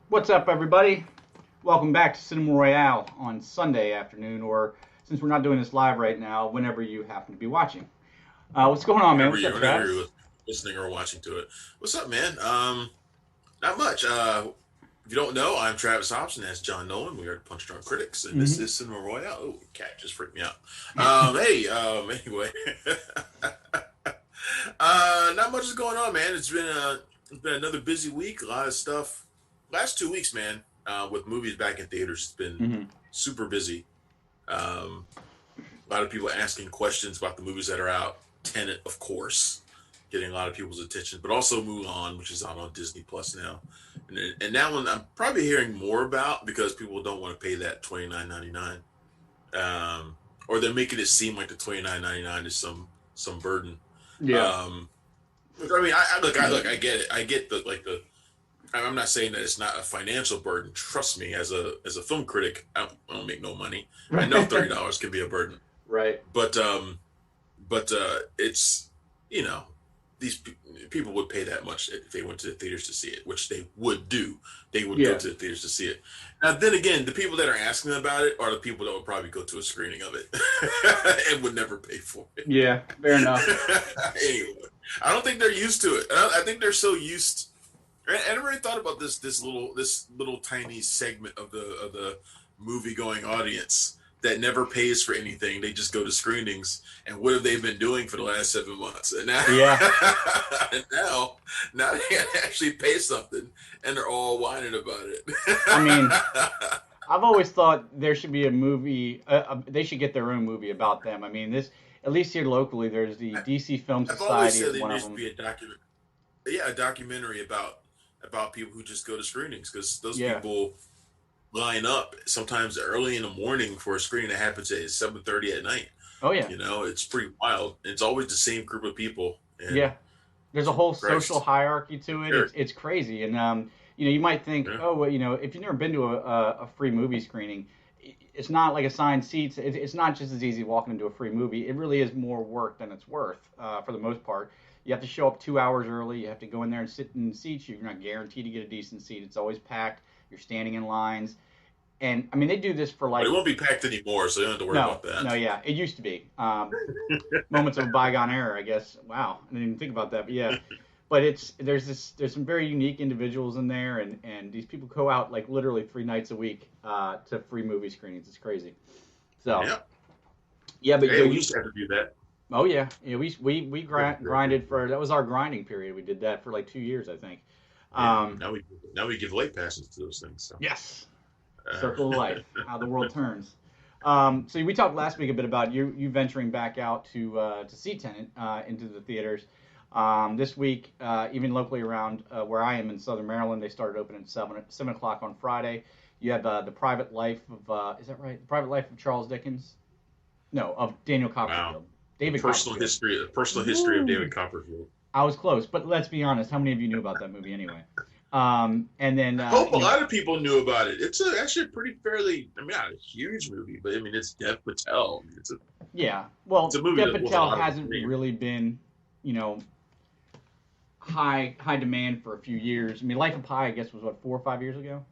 What's up, everybody? Welcome back to Cinema Royale on Sunday afternoon, or since we're not doing this live right now, whenever you happen to be watching. What's going on, man? whenever What's you up, whenever Travis? you're listening or watching to it. What's up, man? Not much. If you don't know, I'm Travis Hobson. That's John Nolan. We are Punch Drunk Critics, and this Hmm. is Cinema Royale. Oh, cat just freaked me out. Anyway, not much is going on, man. It's been another busy week. A lot of stuff. Last 2 weeks, man, with movies back in theaters, it's been Hmm. super busy. Um, a lot of people asking questions about the movies that are out. Tenet, of course, getting a lot of people's attention, but also Mulan, which is out on Disney Plus now. And that one I'm probably hearing more about because people don't want to pay that $29.99, or they're making it seem like the $29.99 is some burden. Yeah. Um, I mean, I look, I get it. I get the. I'm not saying that it's not a financial burden. Trust me, as a film critic, I don't make no money. I know $30 can be a burden, Right. but it's you know these people would pay that much if they went to the theaters to see it, which they would do. They would go Yeah. to the theaters to see it. Now, then again, the people that are asking about it are the people that would probably go to a screening of it and would never pay for it. Yeah. Fair enough. Anyway, I don't think they're used to it. I think they're so used. I never really thought about this little tiny segment of the movie going audience that never pays for anything. They just go to screenings. And what have they been doing for the last 7 months? And now, Yeah. and now they gotta actually pay something, and they're all whining about it. I mean, I've always thought there should be a movie. They should get their own movie about them. I mean, this at least here locally, there's the DC Film I've always Society said is there one of needs to them. be a documentary about people who just go to screenings because those Yeah. people line up sometimes early in the morning for a screening that happens at 7:30 at night. Oh yeah. It's pretty wild. It's always the same group of people, and Yeah. There's a whole social Christ, hierarchy to it. sure, It's crazy, and you might think, yeah. oh, well, if you've never been to a free movie screening, it's not like assigned seats. It's not just as easy walking into a free movie. It really is more work than it's worth, for the most part. You have to show up 2 hours early. You have to go in there and sit in seats. You're not guaranteed to get a decent seat. It's always packed. You're standing in lines, and I mean they do this for But it like won't be packed anymore, so you don't have to worry no, about no, that. yeah, it used to be. Moments of a bygone era, I guess. Wow, I didn't even think about that, but yeah. But there's some very unique individuals in there, and these people go out like literally 3 nights a week to free movie screenings. It's crazy. So Yeah. yeah, but Hey, we used to have to do that. oh yeah, grinded for that was our grinding period. We did that for like 2 years, I think. Yeah. Um, Now we give late passes to those things. So. yes, Uh, circle of life, how the world turns. So we talked last week a bit about you venturing back out to see Tenet into the theaters. This week, even locally around where I am in Southern Maryland, they started opening at 7 o'clock on Friday. You have the Private Life of is that right? The Private Life of Charles Dickens? No, of Daniel wow. Copperfield. The David Copperfield. personal history of David Copperfield. I was close, but let's be honest. How many of you knew about that movie anyway? And then I hope a lot of people knew about it. It's actually a pretty fairly, I mean, not a huge movie, but I mean, it's Dev Patel. I mean, yeah. it's Well, a movie Dev that was a Patel lot of hasn't acclaim. really been, you know, high demand for a few years. I mean, Life of Pi, I guess, was what 4 or 5 years ago.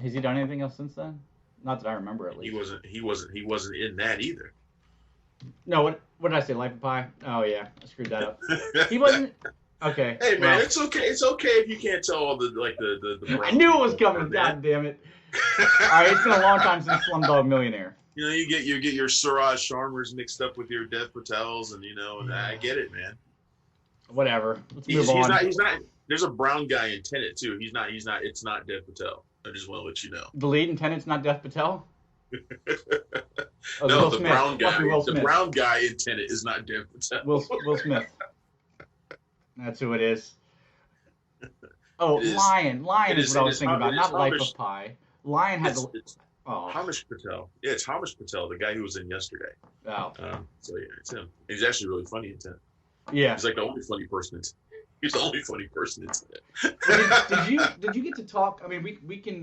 Has he done anything else since then? Not that I remember, at He least. wasn't. He wasn't in that either. No, what did I say? Life of Pi? Oh yeah, I screwed that up. He wasn't. Okay, Hey man, well, it's okay. It's okay if you can't tell all the I brown knew it was people coming. apart, man. God damn it! All right, it's been a long time since Slumdog Millionaire. You get your Suraj Sharmers mixed up with your Dev Patels, and and I get it, man. Whatever. Let's move He's not. on. He's not. There's a brown guy in Tenet too. He's not. He's not. It's not Dev Patel. I just want to let you know. The lead in Tenet's not Dev Patel. Oh, No, Will the Smith. brown Must guy. be Will The Smith. brown guy in Tenet is not Dev Patel. Will Smith. That's who it is. Oh, It is. Lion. Lion It is is. what I It was is. thinking about, It is not Life Hamish. of Pi. Lion had It's the. it's Oh, Hamish Patel. Yeah, it's Hamish Patel, the guy who was in yesterday. oh, So yeah, it's him. He's actually really funny in Tenet. yeah. He's like the only funny person. He's the only funny person in Tenet. Well, did you get to talk? I mean, we can.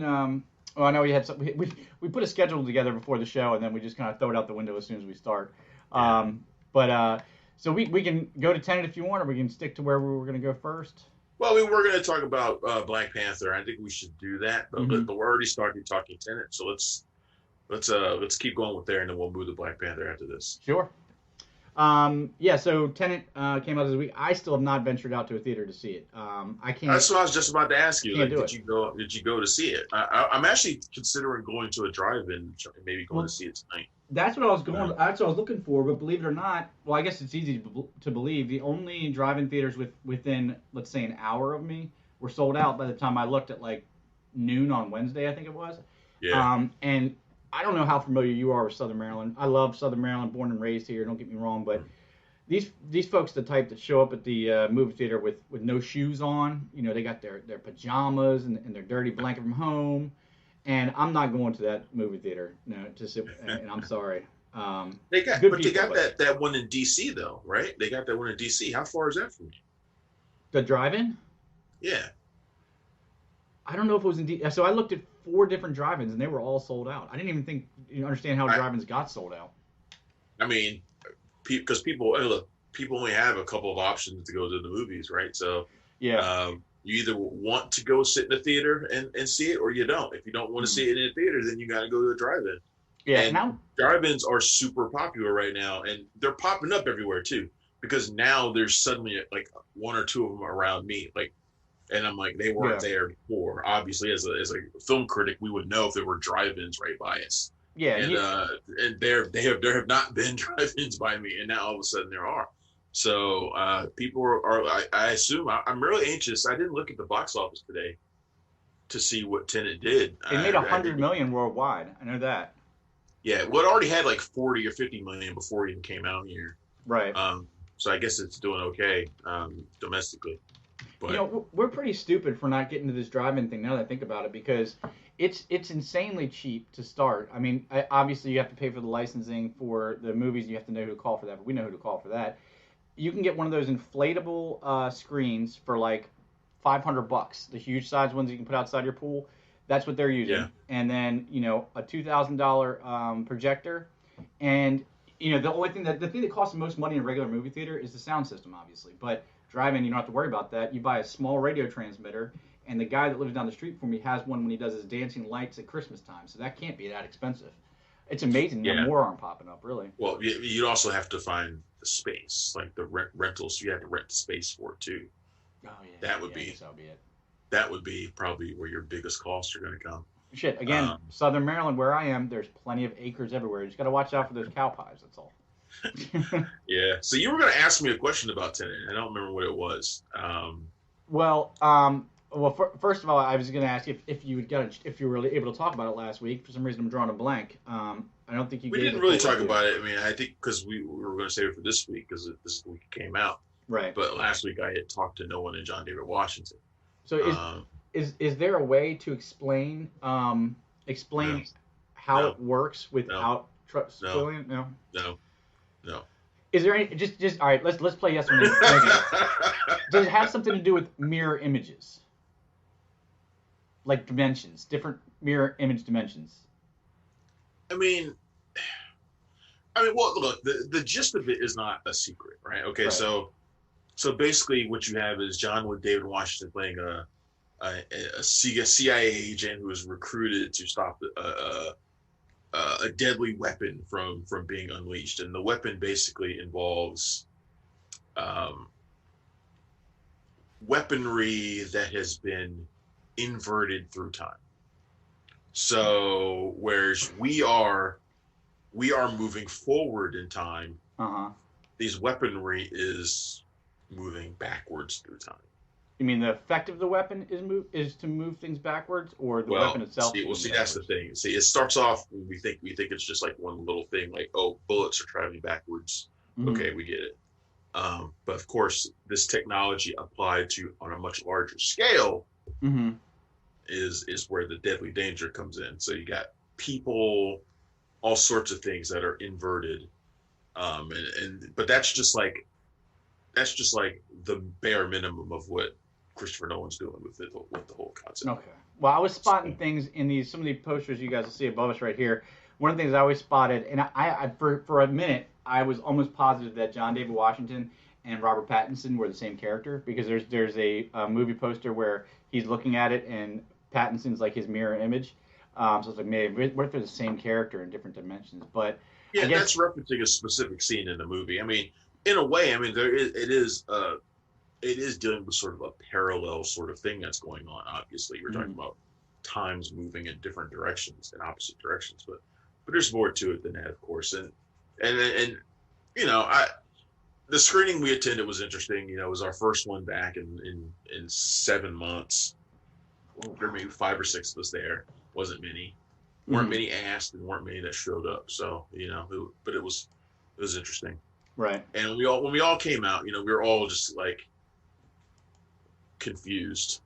Well, I know we had some. We put a schedule together before the show, and then we just kind of throw it out the window as soon as we start. Yeah. But so we can go to Tenet if you want, or we can stick to where we were going to go first. Well, we were going to talk about Black Panther. I think we should do that, but Mm-hmm. but we're already starting talking Tenet, so let's keep going with there, and then we'll move to Black Panther after this. Sure. Yeah, so Tenet came out this week. I still have not ventured out to a theater to see it. I That's what I was just about to ask you. can't Like, do it. Did you go to see it? I'm actually considering going to a drive-in, and maybe going to Well, see it tonight. that's what I was going. Uh, That's what I was looking for. But believe it or not, well, I guess it's easy to believe. The only drive-in theaters within, let's say, an hour of me were sold out by the time I looked at like noon on Wednesday, I think it was. yeah, And I don't know how familiar you are with Southern Maryland. I love Southern Maryland, born and raised here. Don't get me wrong, but these folks, the type that show up at the movie theater with no shoes on, they got their pajamas and their dirty blanket from home, and I'm not going to that movie theater, to sit. And I'm sorry. Good they people, got but that one in DC though, right? They got that one in DC. How far is that from you? the drive-in. Yeah, I don't know if it was so I looked at 4 different drive-ins and they were all sold out. I didn't even think understand how I drive-ins got sold out. I mean, because people look, people only have a couple of options to go to the movies, right? So Yeah. you either want to go sit in the theater and see it, or you don't. If you don't want to Mhm. see it in the theater, then you got to go to a drive-in. Yeah. And Now. drive-ins are super popular right now, and they're popping up everywhere too. Because now there's suddenly like one or two of them around me, like, and I'm like, they weren't Yeah. there before. Obviously, as a film critic, we would know if there were drive-ins right by us, Yeah. and there have not been drive-ins by me, and now all of a sudden there are. So people I assume I'm really anxious. I didn't look at the box office today to see what Tenet did. It made I 100 think, million worldwide. I know that. yeah, well, it already had like 40 or 50 million before it even came out here. Right. So I guess it's doing okay domestically. But We're pretty stupid for not getting to this drive-in thing now that I think about it, because it's insanely cheap to start. I mean, obviously you have to pay for the licensing for the movies. You have to know who to call for that, but we know who to call for that. You can get one of those inflatable screens for like $500, the huge size ones you can put outside your pool. That's what they're using. yeah, And then a $2,000 projector, and the thing that costs the most money in a regular movie theater is the sound system, obviously. But drive-in, you don't have to worry about that. You buy a small radio transmitter, and the guy that lives down the street from me has one when he does his dancing lights at Christmas time. So that can't be that expensive. It's amazing. yeah. More aren't popping up, really. Well, you'd also have to find the space, like the rentals. You have to rent the space for it too. Oh yeah. That would I be guess that'll be it. that would be probably where your biggest costs are going to come. Shit. Again, Um, Southern Maryland, where I am, there's plenty of acres everywhere. You just got to watch out for those cow pies. That's all. yeah. So you were going to ask me a question about Tenet. I don't remember what it was. Well, first of all, I was going to ask if you were really able to talk about it last week. For some reason, I'm drawing a blank. I don't think you. We gave didn't a really full talk review. about it. I mean, I think because we were going to save it for this week because this is the week it came out. Right. But last week I had talked to Nolan and John David Washington. So is there a way to explain No, how no, it works without spoiling it? No. no. Is there any just all right? Let's play yes or no. Does it have something to do with mirror images, like dimensions, different mirror image dimensions? I mean, well, look, the gist of it is not a secret, right? Okay, Right. so basically, what you have is David Washington playing a CIA agent who is recruited to stop a deadly weapon from being unleashed, and the weapon basically involves weaponry that has been inverted through time. So whereas we are moving forward in time, these weaponry is moving backwards through time. You mean the effect of the weapon is to move things backwards, or the weapon itself? See, that's the thing. See, it starts off we think it's just like one little thing, like, oh, bullets are traveling backwards. Mm-hmm. Okay, we get it. But of course, this technology applied to on a much larger scale is where the deadly danger comes in. So you got people, all sorts of things that are inverted, but that's just like the bare minimum of what Christopher Nolan's doing with the whole concept. Okay. Well, I was spotting things in some of the posters you guys will see above us right here. One of the things I always spotted, and I for a minute I was almost positive that John David Washington and Robert Pattinson were the same character, because there's a movie poster where he's looking at it and Pattinson's like his mirror image. So it's like, maybe what if they're the same character in different dimensions? But I Yeah, guess. that's referencing a specific scene in the movie. I mean, in a way, I mean, it is dealing with sort of a parallel sort of thing that's going on. Obviously, we're talking Mhm. about times moving in different directions, in opposite directions, but there's more to it than that, of course. And you know, the screening we attended was interesting. You know, it was our first one back in 7 months. There maybe 5 or 6 of us there. Wasn't many. Weren't Mhm. many asked, and weren't many that showed up. So you know, but it was interesting. Right. And when we all came out, you know, we were all just like confused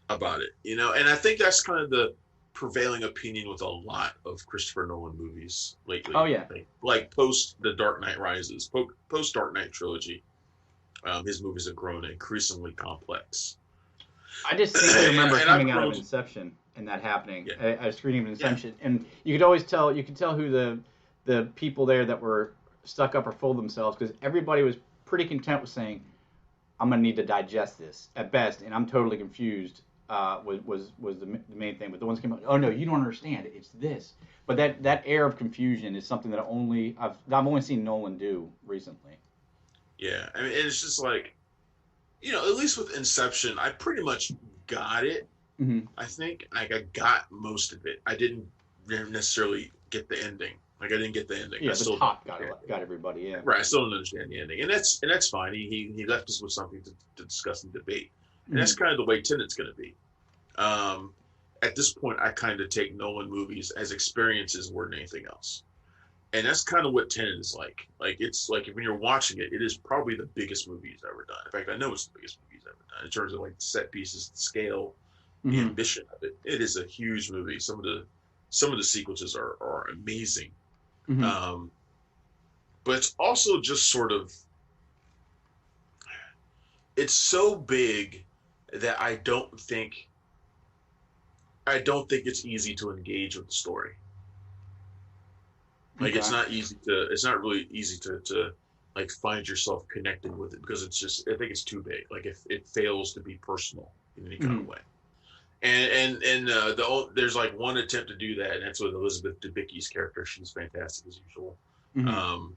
about it, you know. And I think that's kind of the prevailing opinion with a lot of Christopher Nolan movies Oh lately, yeah. like post the Dark Knight Rises, post Dark Knight trilogy. His movies have grown increasingly complex, I distinctly remember and I've coming out of grown. Inception and that happening, Yeah, a screening of yeah. Inception, and you could always tell. You could tell who the people there that were stuck up or full of themselves, because everybody was pretty content with saying, "I'm gonna need to digest this at best," and I'm totally confused. Was the main thing, but the ones came out. Oh no, you don't understand. It's this. But that air of confusion is something that I've only seen Nolan do recently. Yeah. I mean, it's just like, you know, at least with Inception, I pretty much got it. Hmm. I think like I got most of it. I didn't necessarily get the ending. Like I didn't get the ending. I Yeah, the still don't top got understand it. got everybody. Yeah. Right. I still don't understand the ending, and that's fine. He left us with something to discuss and debate, and that's Hmm. kind of the way Tenet's going to be. Um, at this point, I kind of take Nolan movies as experiences more than anything else, and that's kind of what Tenet is like. Like it's like when you're watching it, it is probably the biggest movie he's ever done. In fact, I know it's the biggest movie he's ever done in terms of like set pieces, the scale, the Hmm. ambition of it. It is a huge movie. Some of the sequences are amazing. Hmm. Um, but it's also just sort of it's so big that I don't think it's easy to engage with the story. Like Okay. it's not really easy to like find yourself connecting with it because it's just I think it's too big. Like if it fails to be personal in any kind Hmm. of way. There's like one attempt to do that, and that's with Elizabeth Debicki's character. She's fantastic as usual. Hmm. Um,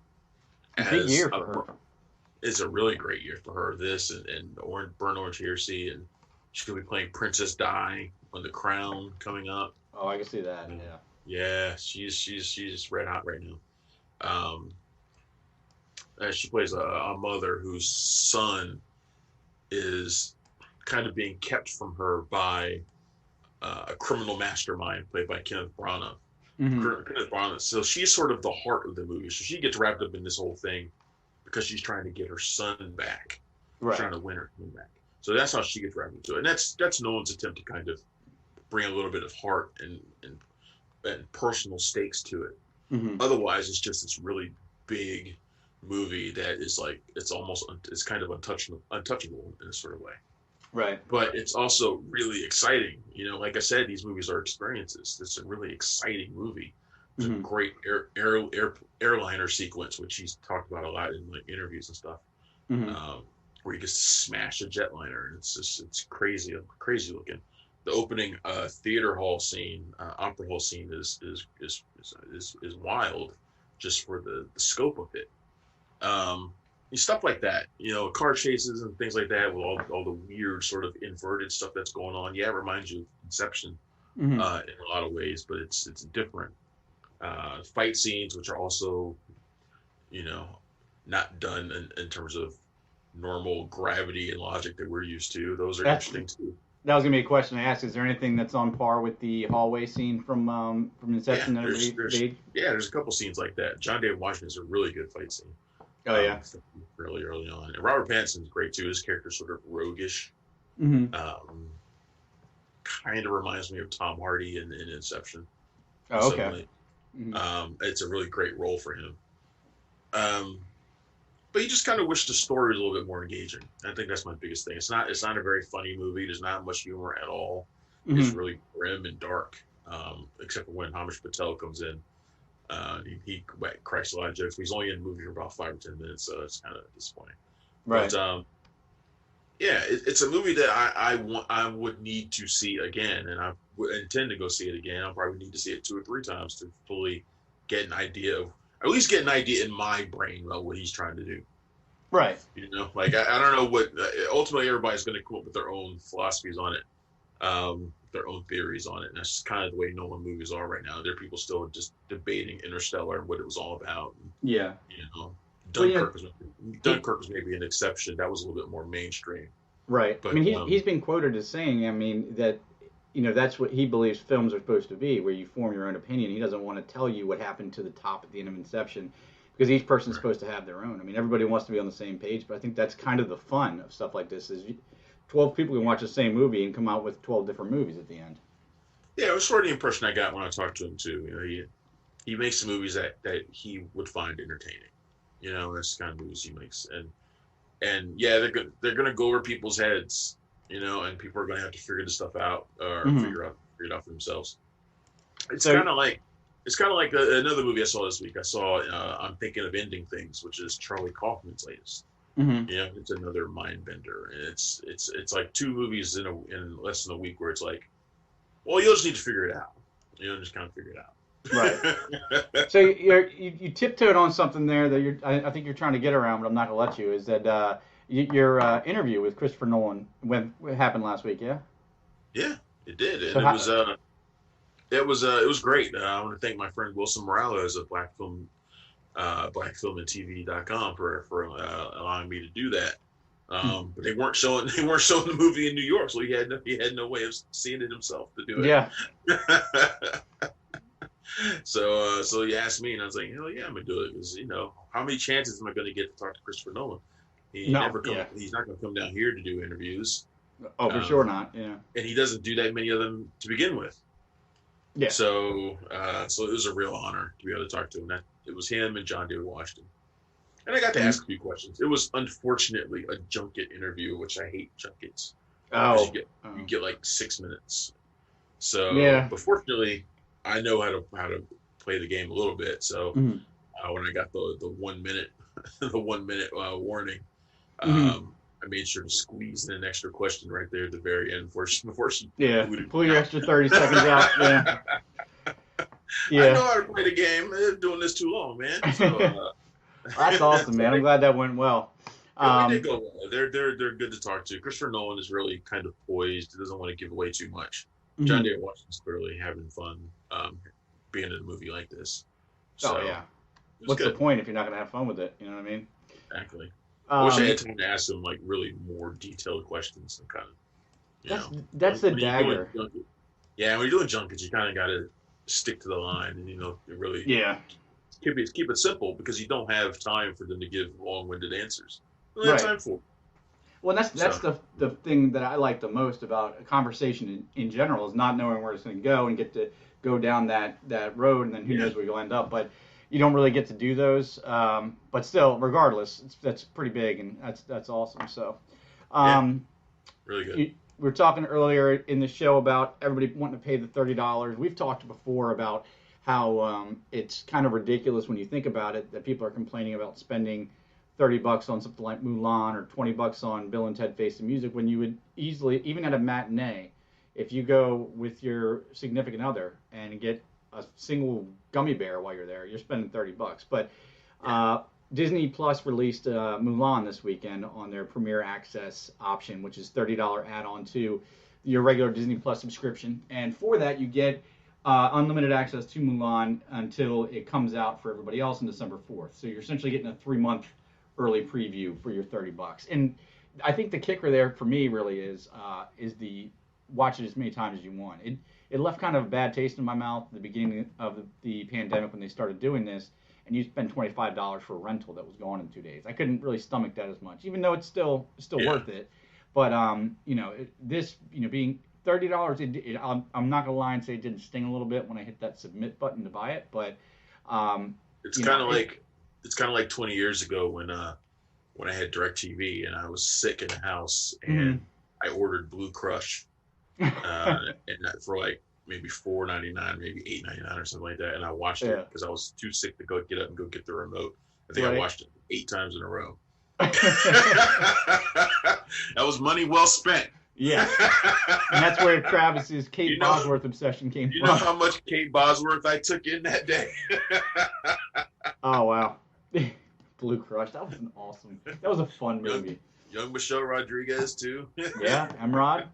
Big as year for her. It's a really great year for her. This and Burn Orange Heresy, and she's gonna be playing Princess Di on The Crown coming up. Oh, I can see that. Um, Yeah. yeah, she's red hot right now. Um, she plays a mother whose son is kind of being kept from her by a criminal mastermind played by Kenneth Branagh. Hmm. Kenneth Branagh. So she's sort of the heart of the movie. So she gets wrapped up in this whole thing because she's trying to get her son back, Right. trying to win her son back. So that's how she gets wrapped into it, and that's Nolan's attempt to kind of bring a little bit of heart and personal stakes to it. Hmm. Otherwise, it's just this really big movie that is like it's kind of untouchable in a sort of way. Right. But it's also really exciting. You know, like I said, these movies are experiences. It's a really exciting movie. There's a Hmm. great airliner sequence, which he's talked about a lot in like interviews and stuff, Hmm. um, where he gets to smash a jetliner, and it's crazy looking. The opening theater hall scene, opera hall scene is wild, just for the scope of it. Um, Stuff like that, you know, car chases and things like that, with all the weird sort of inverted stuff that's going on. Yeah, it reminds you of Inception Hmm. in a lot of ways, but it's different. Fight scenes, which are also, you know, not done in terms of normal gravity and logic that we're used to. Those are That's interesting too. that was gonna be a question I asked. Is there anything that's on par with the hallway scene from Yeah, Inception that there's a couple scenes like that. John David Washington is a really good fight scene. Oh yeah. Really early on, and Robert Pattinson's great too. His character's sort of roguish. Hmm. Um, Kind of reminds me of Tom Hardy in Inception in Oh some okay. way. Hmm. It's a really great role for him. Um, but you just kind of wish the story was a little bit more engaging. I think that's my biggest thing. It's not a very funny movie. There's not much humor at all. It's Hmm. really grim and dark, except for when Hamish Patel comes in. He cracks a lot of jokes. But he's only in the movie for about 5 or 10 minutes, so it's kind of disappointing. Right. But yeah, it's a movie that I would need to see again, and I would intend to go see it again. I'll probably need to see it 2 or 3 times to fully get an idea of, at least get an idea in my brain about what he's trying to do. Right. Like I don't know what ultimately everybody's going to come up with their own philosophies on it, their own theories on it, and that's kind of the way Nolan movies are right now. There are people still just debating Interstellar and what it was all about. And, Yeah. Dunkirk was maybe an exception. That was a little bit more mainstream. Right. But, I mean, he's been quoted as saying, I mean, that that's what he believes films are supposed to be, where you form your own opinion. He doesn't want to tell you what happened to the top at the end of Inception, because each person's supposed to have their own. I mean, everybody wants to be on the same page, but I think that's kind of the fun of stuff like this. Is 12 people can watch the same movie and come out with 12 different movies at the end. Yeah, it was sort of the impression I got when I talked to him too. He makes the movies that he would find entertaining. That's the kind of movies he makes, and yeah, they're gonna go over people's heads, and people are gonna have to figure this stuff out or figure it out for themselves. It's kind of like another movie I saw this week. I saw I'm Thinking of Ending Things, which is Charlie Kaufman's latest. It's another mind bender, and it's like 2 movies in less than a week where it's like, well, you'll just need to figure it out. Just kind of figure it out. Right. So you tiptoed on something there that I think you're trying to get around, but I'm not gonna let you. Is that your interview with Christopher Nolan what happened last week? Yeah. Yeah, it did, and so it was great. I want to thank my friend Wilson Morales of blackfilmandtv.com for allowing me to do that. But they weren't showing the movie in New York, so he had no way of seeing it himself to do it. Yeah. So he asked me, and I was like, hell yeah, I'm gonna do it, because how many chances am I gonna get to talk to Christopher Nolan? He's not gonna come down here to do interviews. Oh, for sure not. Yeah. And he doesn't do that many of them to begin with. Yeah. So it was a real honor to be able to talk to him. It was him and John David Washington, and I got to ask a few questions. It was unfortunately a junket interview, which I hate junkets. Oh. You get like 6 minutes. So, yeah. But fortunately, I know how to play the game a little bit. So when I got the 1 minute warning, I made sure to squeeze in an extra question right there at the very end before she pull your extra 30 seconds out. Yeah. Yeah. I know how to play the game. They're doing this too long, man. So, that's awesome, man. I'm glad that went well. Yeah, we did go well. They're good to talk to. Christopher Nolan is really kind of poised. He doesn't want to give away too much. John David Washington's clearly having fun being in a movie like this. So, yeah. What's the point if you're not going to have fun with it? You know what I mean? Exactly. I wish I had time to ask him like really more detailed questions and kind of, That's the dagger. When you're doing junkets, you kind of got to stick to the line, and you really keep it simple, because you don't have time for them to give long-winded answers. You don't have time for it. Well, that's the thing that I like the most about a conversation in general, is not knowing where it's going to go and get to go down that road, and then who knows where you'll end up. But you don't really get to do those. But still, regardless, that's pretty big, and that's awesome. So, really good. We were talking earlier in the show about everybody wanting to pay the $30. We've talked before about how it's kind of ridiculous when you think about it, that people are complaining about spending $30 on something like Mulan or $20 on Bill and Ted Face the Music, when you would easily, even at a matinee, if you go with your significant other and get a single gummy bear while you're there, you're spending $30. But Disney Plus released Mulan this weekend on their Premier Access option, which is $30 add-on to your regular Disney Plus subscription. And for that, you get unlimited access to Mulan until it comes out for everybody else on December 4th. So you're essentially getting a 3-month early preview for your $30. And I think the kicker there for me really is the watch it as many times as you want. It left kind of a bad taste in my mouth at the beginning of the pandemic when they started doing this, and you spend $25 for a rental that was gone in 2 days. I couldn't really stomach that as much, even though it's still worth it. But this being $30, I'm not gonna lie and say it didn't sting a little bit when I hit that submit button to buy it. But it's kind of like 20 years ago when I had DirecTV and I was sick in the house, and I ordered Blue Crush, and for like maybe $4.99, maybe $8.99 or something like that, and I watched it because I was too sick to get up and go get the remote. I think I watched it 8 times in a row. That was money well spent. Yeah, and that's where Travis's Kate You know, Bosworth obsession came you from. know how much Kate Bosworth I took in that day. Oh wow, Blue Crush. That was an awesome. That was a fun movie. Young Michelle Rodriguez too. Yeah, Emrod.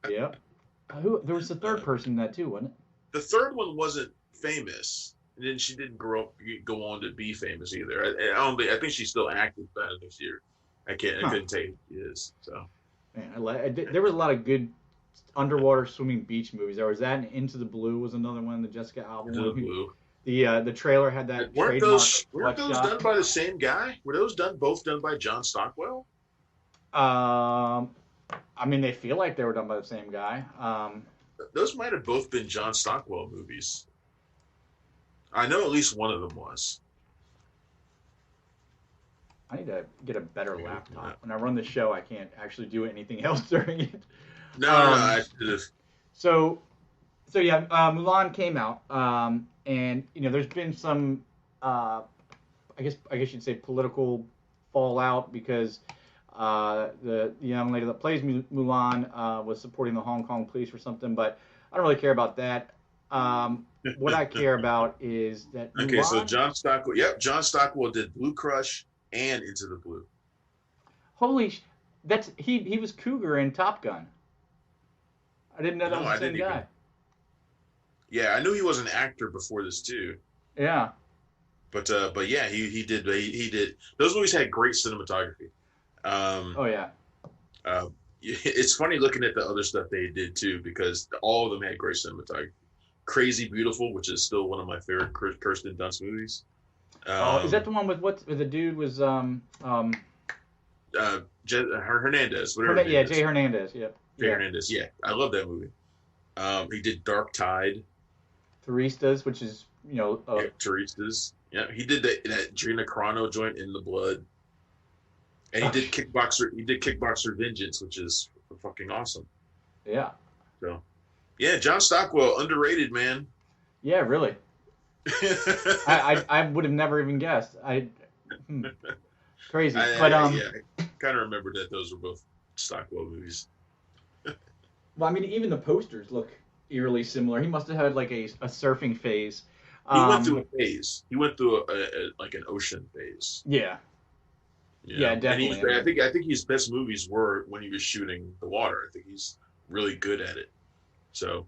Yep. Who? There was a third person in that too, wasn't it? The third one wasn't famous, and then she didn't go on to be famous either. I don't think. I think she's still active this year. I couldn't tell you who she is. So. Man, there was a lot of good underwater swimming beach movies. There was that, and Into the Blue was another one. The Jessica Alba Into one. the Blue. The trailer had that Weren't trademark. those done by the same guy? Were those both done by John Stockwell? I mean, they feel like they were done by the same guy. Those might have both been John Stockwell movies. I know at least one of them was. I need to get a better laptop. When I run the show, I can't actually do anything else during it. No, I should have. So yeah, Mulan came out, and there's been some, I guess you'd say political fallout because the young lady that plays Mulan was supporting the Hong Kong police or something, but I don't really care about that. What I care about is that Mulan, okay, so John Stockwell. Yep, John Stockwell did Blue Crush and Into the Blue. That's he was Cougar in Top Gun. I didn't know that was the same guy. Yeah, I knew he was an actor before this too. Yeah. But yeah, he did those movies had great cinematography. Oh yeah. It's funny looking at the other stuff they did too because all of them had great cinematography. Crazy Beautiful, which is still one of my favorite Kirsten Dunst movies. Is that the one with the dude was Hernandez? Yeah, Jay Hernandez. Yep. Jay Hernandez. Yeah, I love that movie. He did Dark Tide. Turistas, which is Turistas. Yeah, he did that Gina Carano joint In the Blood, and he did Kickboxer. He did Kickboxer Vengeance, which is fucking awesome. Yeah. So, yeah, John Stockwell, underrated, man. Yeah, really. I would have never even guessed. Crazy. But I kind of remember that those were both Stockwell movies. Well, I mean, even the posters look eerily similar. He must have had like a surfing phase. He went through a phase. He went through like an ocean phase. Yeah. Yeah, definitely. And I think his best movies were when he was shooting the water. I think he's really good at it. So,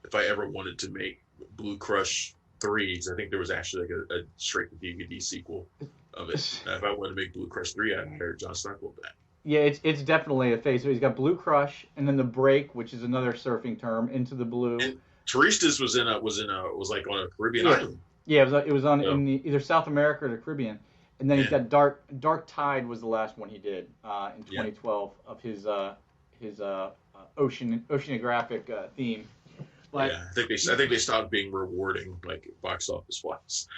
if I ever wanted to make Blue Crush 3, I think there was actually like a straight to DVD sequel of it. If I wanted to make Blue Crush 3, I'd hire John Stockwell back. Yeah, it's definitely a phase. So he's got Blue Crush, and then The Break, which is another surfing term, Into the Blue. And Turistas was like on a Caribbean island. Yeah, it was on in either South America or the Caribbean. And then he's got Dark Tide was the last one he did in 2012 of his oceanographic theme. But yeah, I think they stopped being rewarding like box office wise.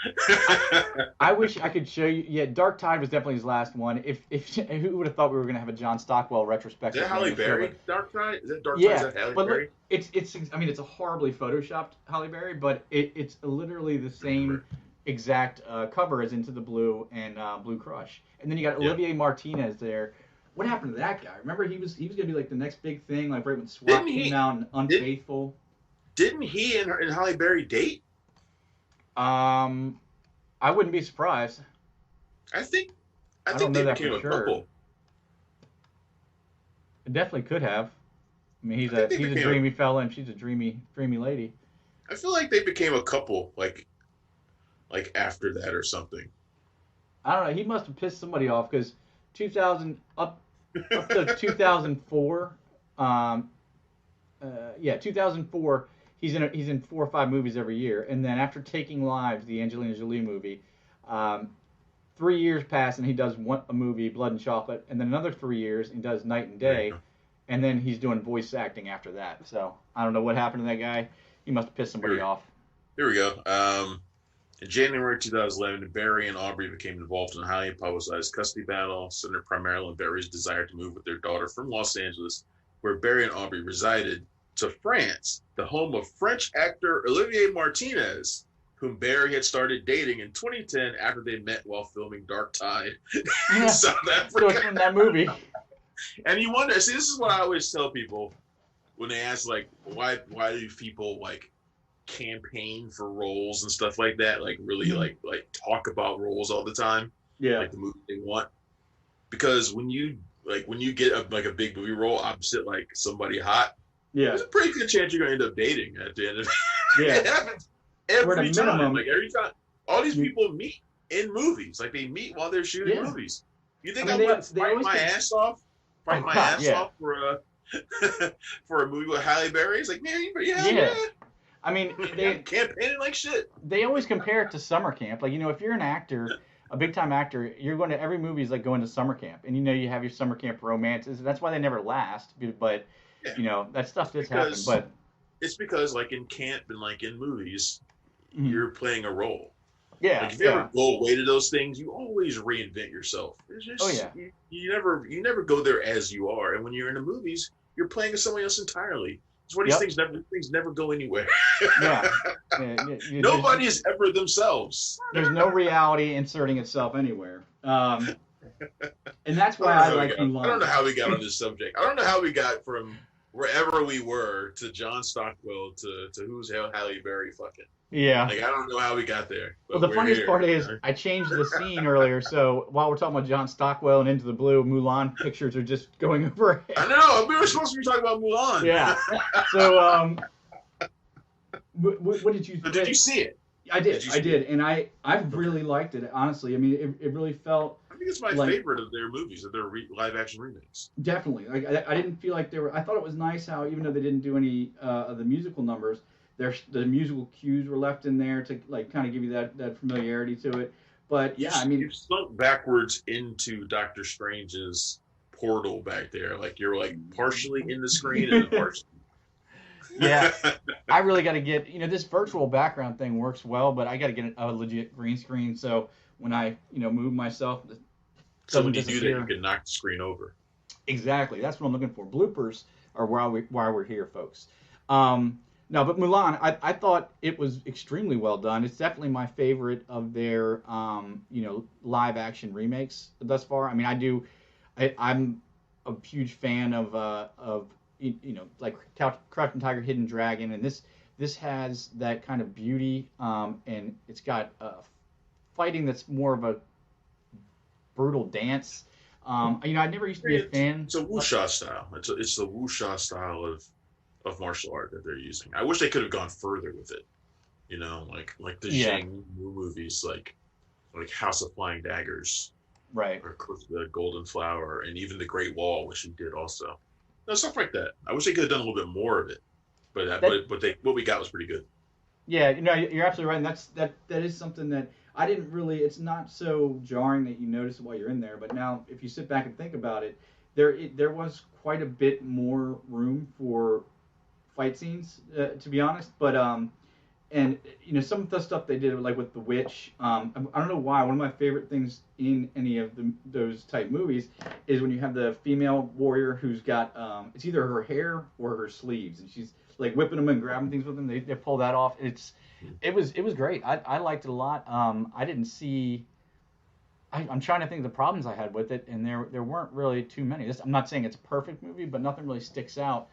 I wish I could show you. Yeah, Dark Tide was definitely his last one. If who would have thought we were going to have a John Stockwell retrospective? Is that Halle Berry? Dark Tide? Is that Dark Tide? Is that Halle Berry? It's I mean it's a horribly photoshopped Halle Berry, but it's literally the same exact cover as Into the Blue and Blue Crush. And then you got Olivier Martinez there. What happened to that guy? Remember he was going to be like the next big thing, like right when SWAT came out and Unfaithful. Didn't he and Halle Berry date? I wouldn't be surprised. I think they became a couple. It definitely could have. I mean, he's a dreamy fella and she's a dreamy lady. I feel like they became a couple, like after that or something. I don't know. He must have pissed somebody off because 2000 up to 2004. 2004. He's in 4 or 5 movies every year, and then after Taking Lives, the Angelina Jolie movie, 3 years pass and he does a movie, Blood and Chocolate, and then another 3 years and he does Night and Day, and then he's doing voice acting after that. So I don't know what happened to that guy. He must have pissed somebody off. Here we go. In January 2011, Barry and Aubrey became involved in a highly publicized custody battle centered primarily on Barry's desire to move with their daughter from Los Angeles, where Barry and Aubrey resided, to France, the home of French actor Olivier Martinez, whom Barry had started dating in 2010 after they met while filming Dark Tide in Yeah. South So it's Africa. from that movie. And you wonder, see, this is what I always tell people when they ask, like, why do people, like, campaign for roles and stuff like that, like really like talk about roles all the time, Yeah. like the movie they want. Because when you get a big movie role opposite like somebody hot, Yeah. there's a pretty good chance you're gonna end up dating at the end of it. Yeah. It happens every time. Minimum, like every time, all these people meet in movies. Like they meet while they're shooting movies. You think I wouldn't fight my ass off for a for a movie with Halle Berry? It's like, man, yeah. I mean, they campaigning like shit. They always compare it to summer camp. Like, if you're an actor, a big time actor, you're going to every movie is like going to summer camp, and you have your summer camp romances. That's why they never last. But that stuff does happen. But it's because like in camp and like in movies, you're playing a role. Yeah. Like if you ever go away to those things, you always reinvent yourself. It's just, you never go there as you are. And when you're in the movies, you're playing as somebody else entirely. That's why these things never go anywhere. Nobody is ever themselves. There's no reality inserting itself anywhere. And that's why I like Mulan. I don't know how we got on this subject. I don't know how we got from wherever we were to John Stockwell to who's Halle Berry fucking. Yeah. Like I don't know how we got there. Well, the funniest part is I changed the scene earlier, so while we're talking about John Stockwell and Into the Blue, Mulan pictures are just going over. I know. We were supposed to be talking about Mulan. Yeah. So, what did you? Did you see it? I did, and I really liked it. Honestly, I mean, it really felt. I think it's my favorite of their movies, of their live action remakes. Definitely, like I didn't feel like they were. I thought it was nice how even though they didn't do any of the musical numbers, the musical cues were left in there to like kind of give you that familiarity to it. But yeah, I mean, you sunk backwards into Doctor Strange's portal back there, like you're like partially in the screen and partially. Yeah, I really got to get this virtual background thing works well, but I got to get a legit green screen so when I move myself, so when you do that, you can knock the screen over. Exactly, that's what I'm looking for. Bloopers are why we're here, folks. No, but Mulan, I thought it was extremely well done. It's definitely my favorite of their live action remakes thus far. I mean, I'm a huge fan of like Crouching Tiger, Hidden Dragon, and this has that kind of beauty, and it's got fighting that's more of a brutal dance. I never used to be a fan. It's a wuxia style. It's the wuxia style of martial art that they're using. I wish they could have gone further with it. Like the Zhang movies, like House of Flying Daggers, right? Or the Golden Flower, and even the Great Wall, which he did also. Stuff like that. I wish they could have done a little bit more of it, but what we got was pretty good. Yeah, you're absolutely right, and that is something that I didn't really. It's not so jarring that you notice it while you're in there, but now if you sit back and think about it, there was quite a bit more room for fight scenes, to be honest. But and some of the stuff they did, like with the witch, I don't know why. One of my favorite things in any of those type movies is when you have the female warrior who's got it's either her hair or her sleeves, and she's like whipping them and grabbing things with them. They pull that off. It was great. I liked it a lot. I didn't see. I'm trying to think of the problems I had with it, and there weren't really too many. I'm not saying it's a perfect movie, but nothing really sticks out.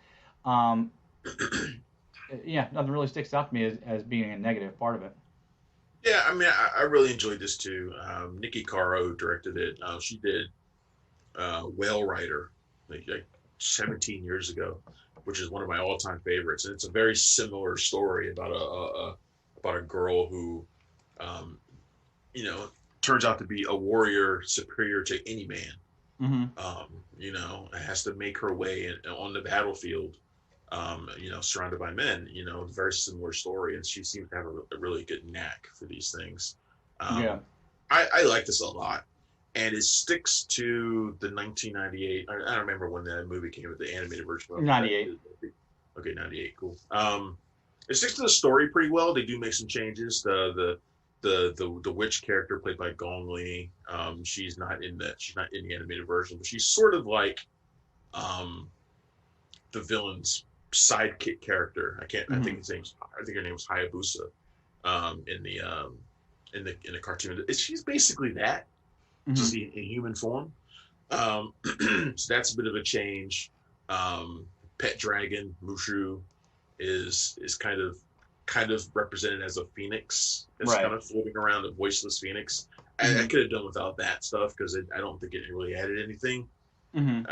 Yeah, nothing really sticks out to me as being a negative part of it. Yeah, I mean, I really enjoyed this too. Nikki Caro directed it. She did Whale Rider like 17 years ago, which is one of my all-time favorites. And it's a very similar story about a girl who, turns out to be a warrior superior to any man. Mm-hmm. Has to make her way on the battlefield. Surrounded by men, very similar story. And she seems to have a really good knack for these things. I like this a lot. And it sticks to the 1998, I don't remember when that movie came out, the animated version. 98. Okay, 98, cool. It sticks to the story pretty well. They do make some changes. The witch character played by Gong Li, she's not in the animated version, but she's sort of like the villain's sidekick character. I think her name was Hayabusa. in the cartoon. She's basically that, just Mm-hmm. in human form. So that's a bit of a change. Pet dragon Mushu is kind of represented as a phoenix that's kind Right. of floating around, a voiceless phoenix. I Mm-hmm. could have done without that stuff because I don't think it really added anything. Mm-hmm.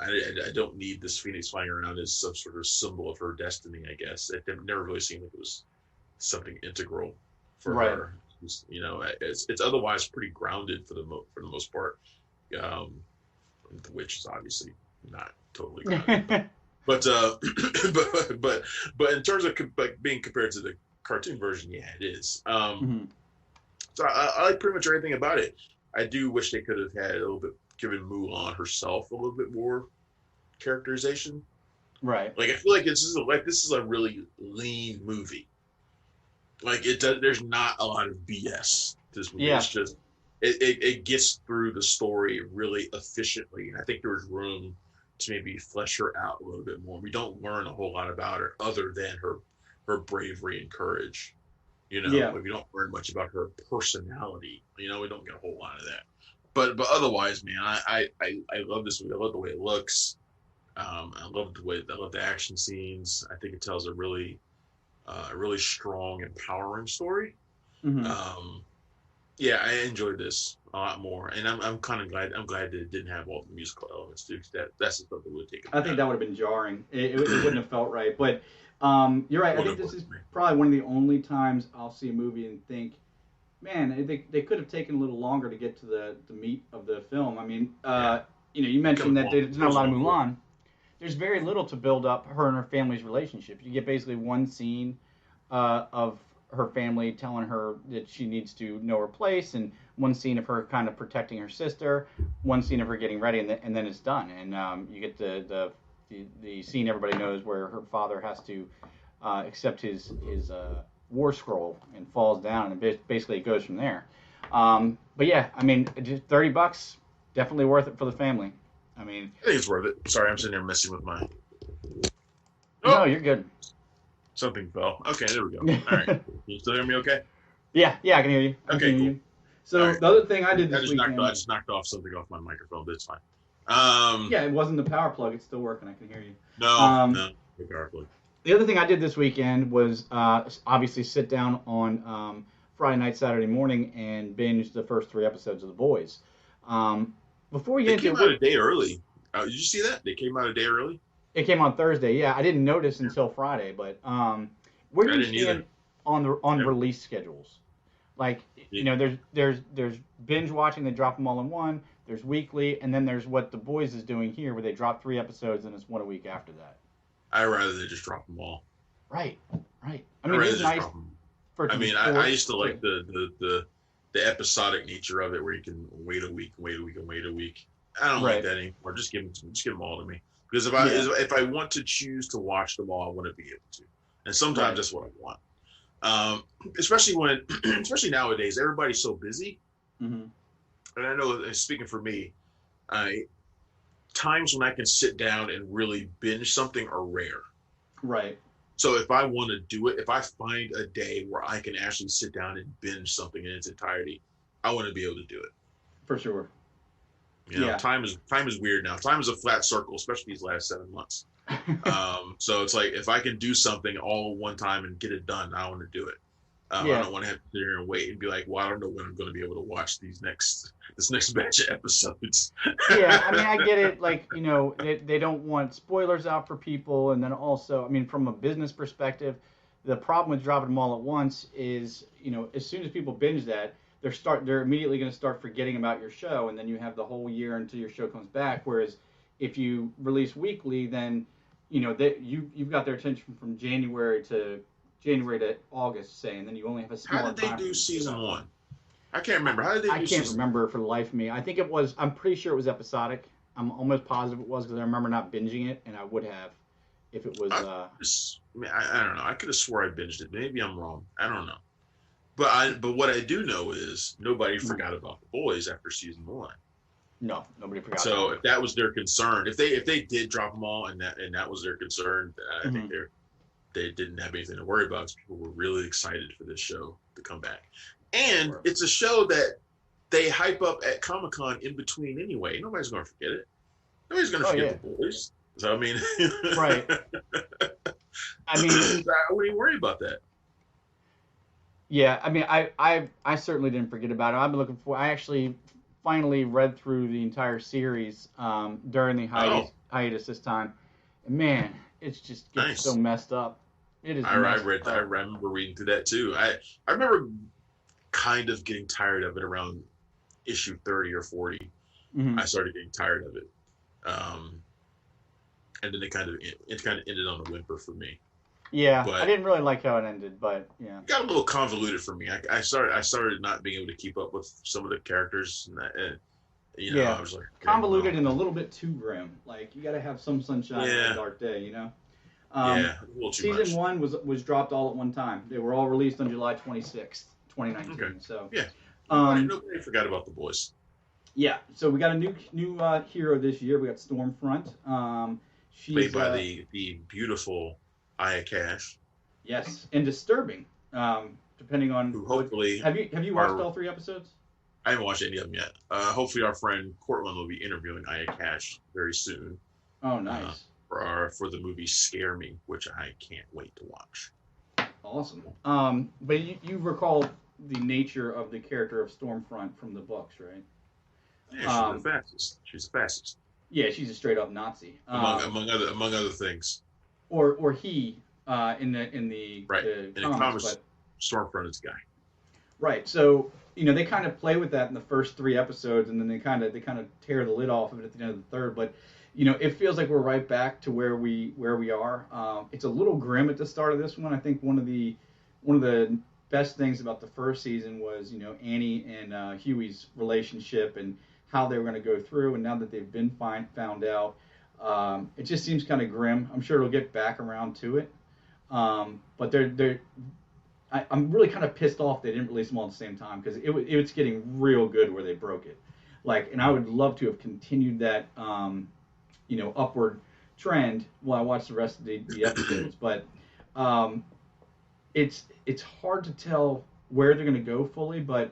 I don't need this phoenix flying around as some sort of symbol of her destiny. I guess it never really seemed like it was something integral for Right. her. It's otherwise pretty grounded for the most part. Um, the witch is obviously not totally grounded, but but in terms of like being compared to the cartoon version, yeah, it is. Mm-hmm. So I like pretty much everything about it. I do wish they could have had a little bit given Mulan herself a little bit more characterization. Right. Like I feel like this is a really lean movie. Like it does, there's not a lot of BS to this movie. Yeah. It's just it gets through the story really efficiently, and I think there's room to maybe flesh her out a little bit more. We don't learn a whole lot about her other than her bravery and courage. Yeah. Like we don't learn much about her personality. We don't get a whole lot of that. But otherwise, man, I love this movie. I love the way it looks. I love the action scenes. I think it tells a really strong, empowering story. Mm-hmm. Yeah, I enjoyed this a lot more, and I'm kind of glad. I'm glad that it didn't have all the musical elements too. 'Cause that's the stuff that would take it I think out. that would have been jarring. It wouldn't have felt right. But you're right. I Would think have this worked is for me. probably one of the only times I'll see a movie and think, man, they could have taken a little longer to get to the meat of the film. I mean, Yeah, you mentioned that there's It not a was lot of long movie. Mulan. There's very little to build up her and her family's relationship. You get basically one scene of her family telling her that she needs to know her place, and one scene of her kind of protecting her sister, one scene of her getting ready, and then it's done. And you get the scene everybody knows where her father has to accept his war scroll and falls down, and basically it goes from there. But yeah, I mean, just $30, definitely worth it for the family. I mean, I think it's worth it. Sorry, I'm sitting there messing with my. no, Oh, you're good. something fell. Okay, there we go. All right, can you still hear me? Okay. Yeah, I can hear you. I can Okay, hear cool. you. All So right. the other thing I did I this I weekend, just knocked off something off my microphone, but it's fine. yeah, it wasn't the power plug. It's still working. I can hear you. No, Um, no, regardless. the other thing I did this weekend was obviously sit down on Friday night, Saturday morning, and binge the first three episodes of The Boys. Um, before we They get into came it, out a day early. Did you see that? They came out a day early. it came on Thursday. Yeah, I didn't notice until Friday. But where do I you didn't either. stand on Yep. release schedules? Like, It- there's binge watching. They drop them all in one. There's weekly, and then there's what The Boys is doing here, where they drop three episodes and it's one a week after that. I'd rather they just drop them all. Right, right. I I'd mean, it rather is just nice drop them. for it I to be mean, I forced used to like to. the episodic nature of it, where you can wait a week, wait a week, and wait a week. I don't like Right. that anymore. Just give them all to me. Because Yeah. if I want to choose to watch them all, I want to be able to. And sometimes Right. that's what I want. Um, especially especially nowadays, everybody's so busy. Hmm. And I know, speaking for me, I times when I can sit down and really binge something are rare. Right. So if I want to do it, if I find a day where I can actually sit down and binge something in its entirety, I want to be able to do it. For sure. Yeah. Time is weird now. Time is a flat circle, especially these last 7 months. So it's like if I can do something all at one time and get it done, I want to do it. I Yeah. don't want to have to sit here and wait and be like, well, I don't know when I'm going to be able to watch this next batch of episodes. Yeah, I mean, I get it. Like, they don't want spoilers out for people, and then also, I mean, from a business perspective, the problem with dropping them all at once is, as soon as people binge that, they're immediately going to start forgetting about your show, and then you have the whole year until your show comes back. Whereas if you release weekly, then you've got their attention from January to August, say, and then you only have a How smaller did they time. do season one? I can't remember. How did they I do can't season? remember for the life of me. I think it was. I'm pretty sure it was episodic. I'm almost positive it was because I remember not binging it, and I would have if it was. I don't know. I could have swore I binged it. Maybe I'm wrong. I don't know. But what I do know is nobody forgot about the boys after season one. No, nobody forgot. So About if that was their concern, if they did drop them all and that was their concern, I think Mhm. they're they didn't have anything to worry about because people were really excited for this show to come back. And Sure. it's a show that they hype up at Comic-Con in between anyway. Nobody's going to forget it. Nobody's going to Oh forget yeah. the boys. So, I mean, Right. I mean, I wouldn't worry about that. yeah. I mean, I certainly didn't forget about it. I've been looking for. I actually finally read through the entire series during the Oh, hiatus this time. And man, it just gets so nice. messed up. It is I messed read that. I up. remember reading through that too. I remember kind of getting tired of it around issue 30 or 40. Hmm. I started getting tired of it. Um, and then it kind of ended on a whimper for me. Yeah, I But didn't really like how it ended, but yeah. it got a little convoluted for me. I started not being able to keep up with some of the characters, and Yeah, I was like, okay, well, convoluted and a little bit too grim. Like you got to have some sunshine in a yeah, dark day, you know. yeah, a little too Season much. one was dropped all at one time. They were all released on July 26th, Okay, 2019. So, yeah, um, nobody forgot about the boys. yeah. So we got a new hero this year. We got Stormfront. Played She's by the beautiful Aya Cash, yes, and disturbing. Depending on who what hopefully have you watched all three episodes? I haven't watched any of them yet. Hopefully, our friend Cortland will be interviewing Aya Cash very soon Oh, uh, nice, for the movie Scare Me, which I can't wait to watch. awesome. But you recall the nature of the character of Stormfront from the books, right? Yeah, she's the Um, fastest. She's the fastest yeah, she's a straight up Nazi. among other things. Or he in Right. the And in comics, comics, but Stormfront is the guy. right. So they kind of play with that in the first three episodes, and then they kind of tear the lid off of it at the end of the third. But it feels like we're right back to where we are. It's a little grim at the start of this one. I think one of the best things about the first season was Annie and Huey's relationship and how they were going to go through. And now that they've been found out, it just seems kind of grim. I'm sure it'll get back around to it. But I'm really kind of pissed off they didn't release them all at the same time because it was getting real good where they broke it. Like, and I would love to have continued that, upward trend while I watched the rest of the episodes. But um, it's hard to tell where they're going to go fully. But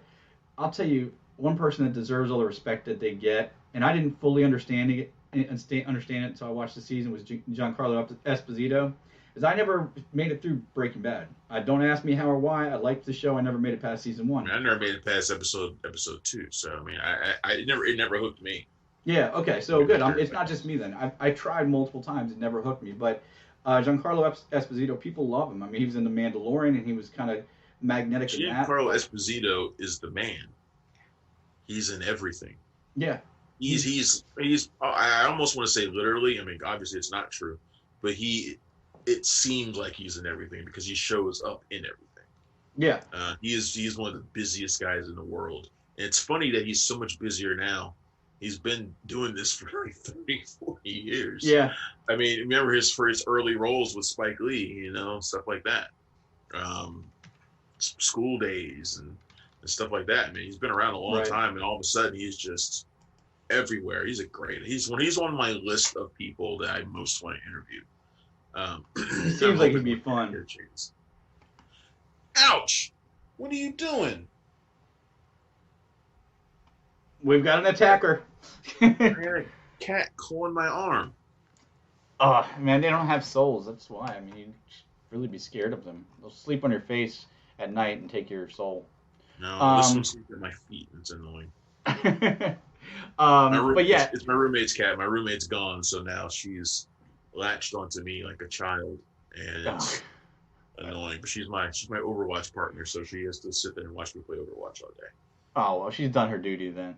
I'll tell you, one person that deserves all the respect that they get, and I didn't fully understand it until I watched the season, was Giancarlo Esposito. Because I never made it through Breaking Bad. Don't ask me how or why. I liked the show. I never made it past season I one. mean, I never made it past episode 2, so I mean, it never hooked me. Yeah. Okay. So good. It's not just me then. I tried multiple times. It never hooked me. But Giancarlo Esposito, people love him. I mean, he was in The Mandalorian, and he was kind of magnetic in that. Giancarlo But Esposito is the man. He's in everything. yeah, he's He's. I almost want to say literally. I mean, obviously it's not true, but it seems like he's in everything because he shows up in everything. yeah. He's one of the busiest guys in the world. And it's funny that he's so much busier now. He's been doing this for like 30, 40 years. Yeah. I mean, remember his first early roles with Spike Lee, stuff like that. School Days and stuff like that. I mean, he's been around a long Right. time, and all of a sudden he's just everywhere. He's on my list of people that I most want to interview. He seems like he'd be fun. Ouch! What are you doing? We've got an attacker. I had a cat clawing my arm. Oh man, they don't have souls. That's why. I mean, you'd really be scared of them. They'll sleep on your face at night and take your soul. No, this one's sleeping at my feet. It's annoying. But yeah, it's my roommate's cat. My roommate's gone, so now she's latched onto me like a child, and it's annoying. But she's my Overwatch partner, so she has to sit there and watch me play Overwatch all day. oh well, she's done her duty then.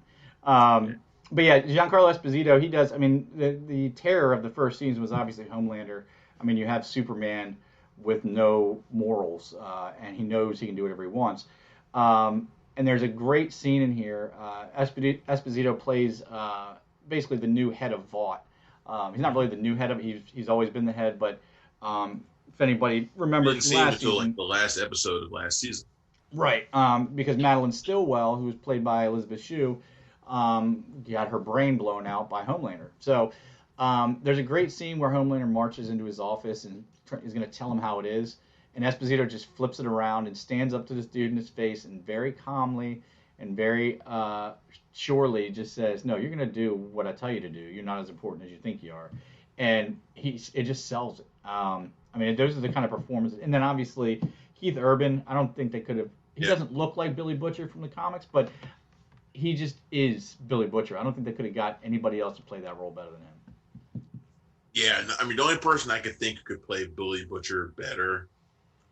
But yeah, Giancarlo Esposito, he does. I mean, the terror of the first season was obviously Homelander. I mean, you have Superman with no morals, and he knows he can do whatever he wants. And there's a great scene in here. Esposito plays basically the new head of Vought. He's not really the new head of it. He's always been the head, but if anybody remembers didn't see him last until season, like the last episode of last season. right? Because Madeline Stillwell, who was played by Elizabeth Shue, got her brain blown out by Homelander. So there's a great scene where Homelander marches into his office and is going to tell him how it is, and Esposito just flips it around and stands up to this dude in his face and very calmly and very surely just says, "No, you're going to do what I tell you to do. You're not as important as you think you are," and it just sells it. I mean, those are the kind of performances, and then obviously Keith Urban. I don't think they could have. He doesn't look like Billy Butcher from the comics, but he just is Billy Butcher. I don't think they could have got anybody else to play that role better than him. Yeah, I mean, the only person I could think could play Billy Butcher better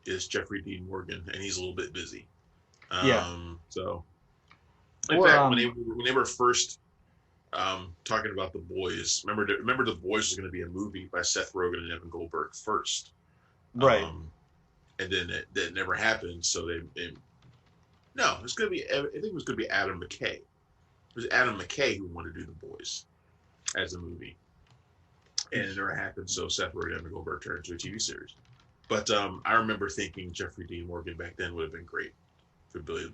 is Jeffrey Dean Morgan, and he's a little bit busy. So, in fact, when they were first talking about The Boys, remember The Boys was going to be a movie by Seth Rogen and Evan Goldberg first, right? And then that never happened. So no, it's going to be. I think it was going to be Adam McKay. It was Adam McKay who wanted to do The Boys as a movie, and it never happened. So Seth Rogen and Evan Goldberg turned into a TV series. But I remember thinking Jeffrey Dean Morgan back then would have been great for Billy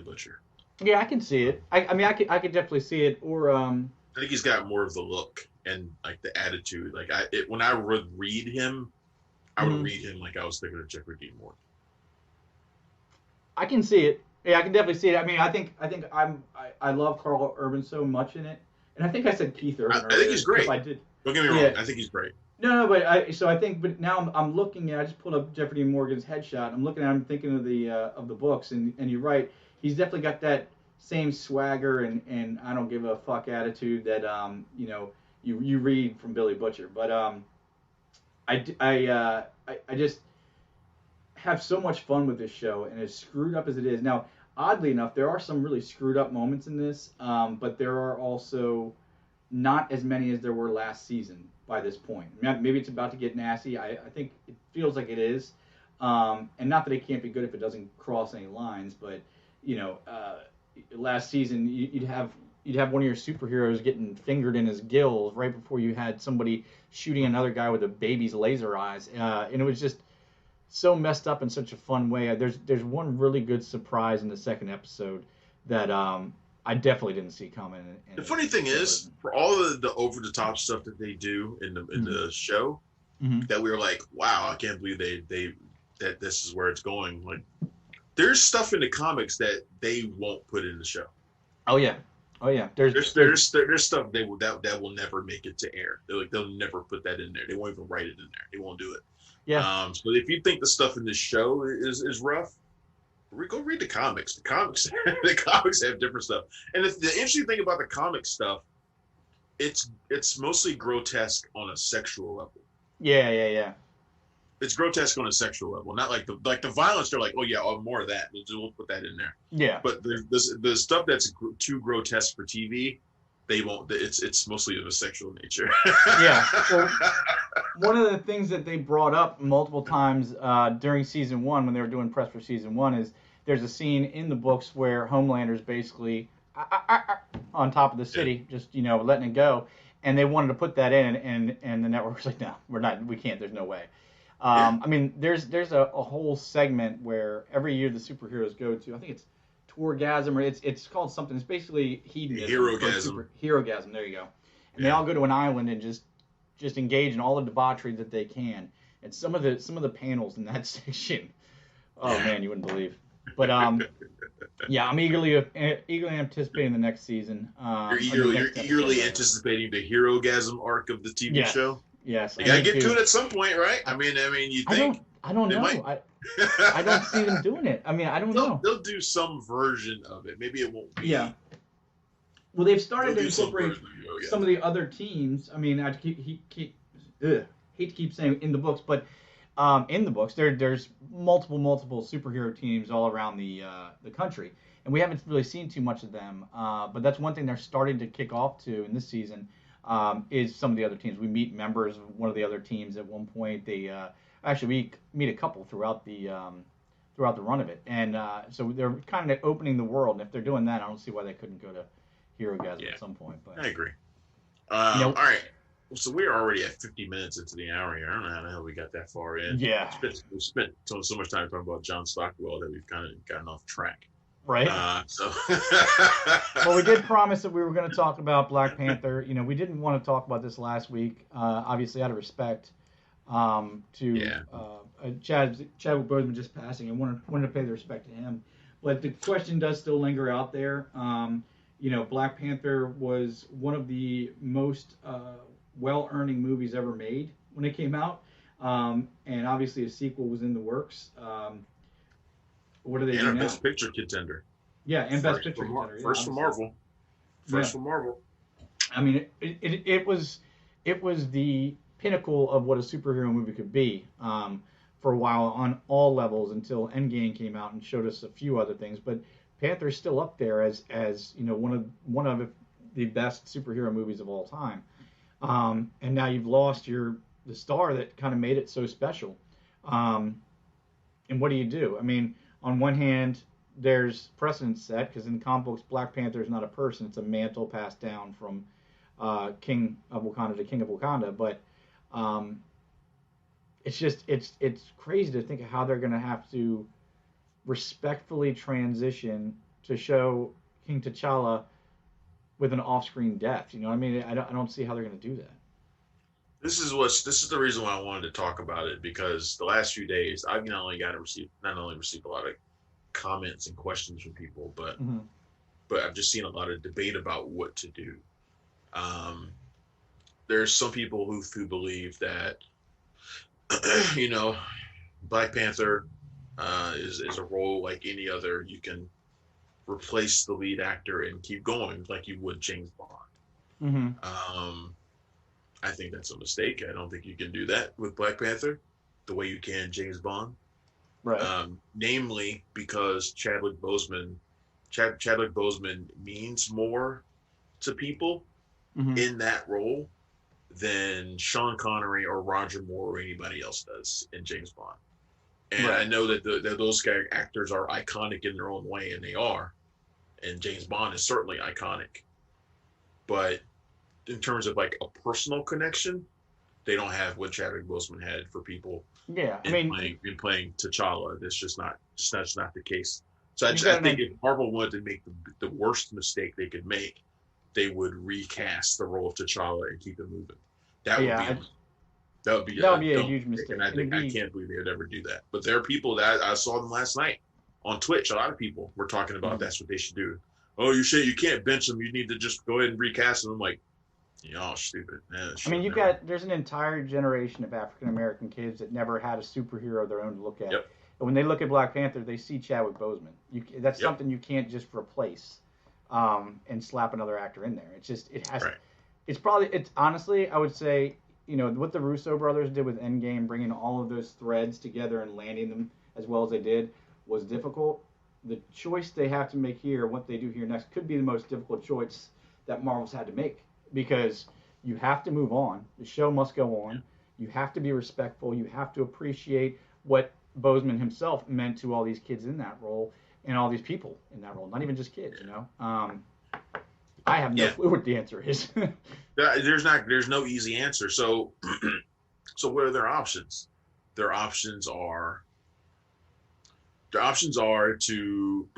Butcher. Yeah, I can see it. I mean, I could definitely see it. Or I think he's got more of the look and like the attitude. Like when I would read him, I would read him like I was thinking of Jeffrey Dean Morgan. I can see it. Yeah, I can definitely see it. I mean, I love Carl Urban so much in it, and I think I said Keith Urban. I think he's great. I did. Don't get me wrong. I think he's great. No, but now I'm looking at. I just pulled up Jeffrey Dean Morgan's headshot. I'm looking at him, thinking of the books, and you're right. He's definitely got that same swagger and I don't give a fuck attitude that you read from Billy Butcher. But I just have so much fun with this show, and as screwed up as it is now. Oddly enough, there are some really screwed up moments in this, but there are also not as many as there were last season by this point. Maybe it's about to get nasty. I think it feels like it is. And not that it can't be good if it doesn't cross any lines, but, last season you'd have one of your superheroes getting fingered in his gills right before you had somebody shooting another guy with a baby's laser eyes. And it was just so messed up in such a fun way. There's one really good surprise in the second episode that I definitely didn't see coming. The funny thing is, for all the over the top stuff that they do in the show, that we were like, wow, I can't believe that this is where it's going. Like, there's stuff in the comics that they won't put in the show. Oh yeah. There's stuff that will never make it to air. They'll never put that in there. They won't even write it in there. They won't do it. Yeah. So if you think the stuff in this show is rough, go read the comics. The comics have different stuff. And the interesting thing about the comic stuff, it's mostly grotesque on a sexual level. Yeah. It's grotesque on a sexual level, not like the violence. They're like, oh yeah, more of that. We'll put that in there. Yeah. But the stuff that's too grotesque for TV, they won't. It's mostly of a sexual nature. Yeah. Well, one of the things that they brought up multiple times during season 1 when they were doing press for season 1 is there's a scene in the books where Homelander's basically on top of the city, just letting it go, and they wanted to put that in, and the network was like, no, we can't. There's no way. I mean, there's a whole segment where every year the superheroes go to. I think it's Tourgasm, or it's called something. It's basically hedonism. Herogasm. There you go. And they all go to an island and just engage in all the debauchery that they can. And some of the panels in that section, man, you wouldn't believe. But yeah, I'm eagerly anticipating the next season. You're eagerly anticipating the Herogasm arc of the TV show. Yes, you gotta get to it at some point, right? I mean, you think? I don't know. I don't see them doing it. I mean, I don't know. They'll do some version of it. Maybe it won't be. Yeah. Well, they've started to incorporate some of the other teams. I mean, I hate to keep saying in the books, but in the books there's multiple superhero teams all around the country, and we haven't really seen too much of them. But that's one thing they're starting to kick off to in this season. Is some of the other teams. We meet members of one of the other teams at one point. We meet a couple throughout the run of it, and so they're kind of opening the world. And if they're doing that, I don't see why they couldn't go to Herogasm at some point. But I agree. All right, so we're already at 50 minutes into the hour here. I don't know how the hell we got that far in. Yeah, we spent so much time talking about John Stockwell that we've kind of gotten off track. Right. Well, we did promise that we were going to talk about Black Panther. We didn't want to talk about this last week, obviously out of respect. to Chadwick Boseman just passing, and wanted to pay the respect to him. But the question does still linger out there. Black Panther was one of the most well-earning movies ever made when it came out, and obviously a sequel was in the works. What do they do now? Best Picture contender. Yeah, and Best Picture contender. First for Marvel. First for Marvel. I mean, it was the pinnacle of what a superhero movie could be for a while on all levels until Endgame came out and showed us a few other things. But Panther's still up there as one of the best superhero movies of all time. And now you've lost the star that kind of made it so special. And what do? I mean, on one hand, there's precedent set because in comic books, Black Panther is not a person; it's a mantle passed down from King of Wakanda to King of Wakanda. But it's crazy to think of how they're going to have to respectfully transition to show King T'Challa with an off-screen death. You know what I mean? I don't see how they're going to do that. This is the reason why I wanted to talk about it, because the last few days I've not only received a lot of comments and questions from people, but I've just seen a lot of debate about what to do. There's some people who believe that Black Panther is a role like any other. You can replace the lead actor and keep going like you would James Bond. I think that's a mistake. I don't think you can do that with Black Panther the way you can James Bond. Right. Namely because Chadwick Boseman means more to people in that role than Sean Connery or Roger Moore or anybody else does in James Bond. And I know that those actors are iconic in their own way, and they are. And James Bond is certainly iconic. But in terms of like a personal connection, they don't have what Chadwick Boseman had for people. Yeah, playing T'Challa, that's just not the case. So I think if Marvel wanted to make the worst mistake they could make, they would recast the role of T'Challa and keep it moving. That would be a huge mistake. And I can't believe they would ever do that. But there are people that I saw them last night on Twitch. A lot of people were talking about that's what they should do. Oh, you can't bench them. You need to just go ahead and recast them. I'm like, y'all stupid. There's an entire generation of African American kids that never had a superhero of their own to look at. Yep. And when they look at Black Panther, they see Chadwick Boseman. That's something you can't just replace and slap another actor in there. It's honestly, I would say, what the Russo brothers did with Endgame, bringing all of those threads together and landing them as well as they did, was difficult. The choice they have to make here, what they do here next, could be the most difficult choice that Marvel's had to make, because you have to move on. The show must go on. You have to be respectful. You have to appreciate what Boseman himself meant to all these kids in that role and all these people in that role, not even just kids, I have no clue what the answer is. There's no easy answer. So what are their options? Their options are to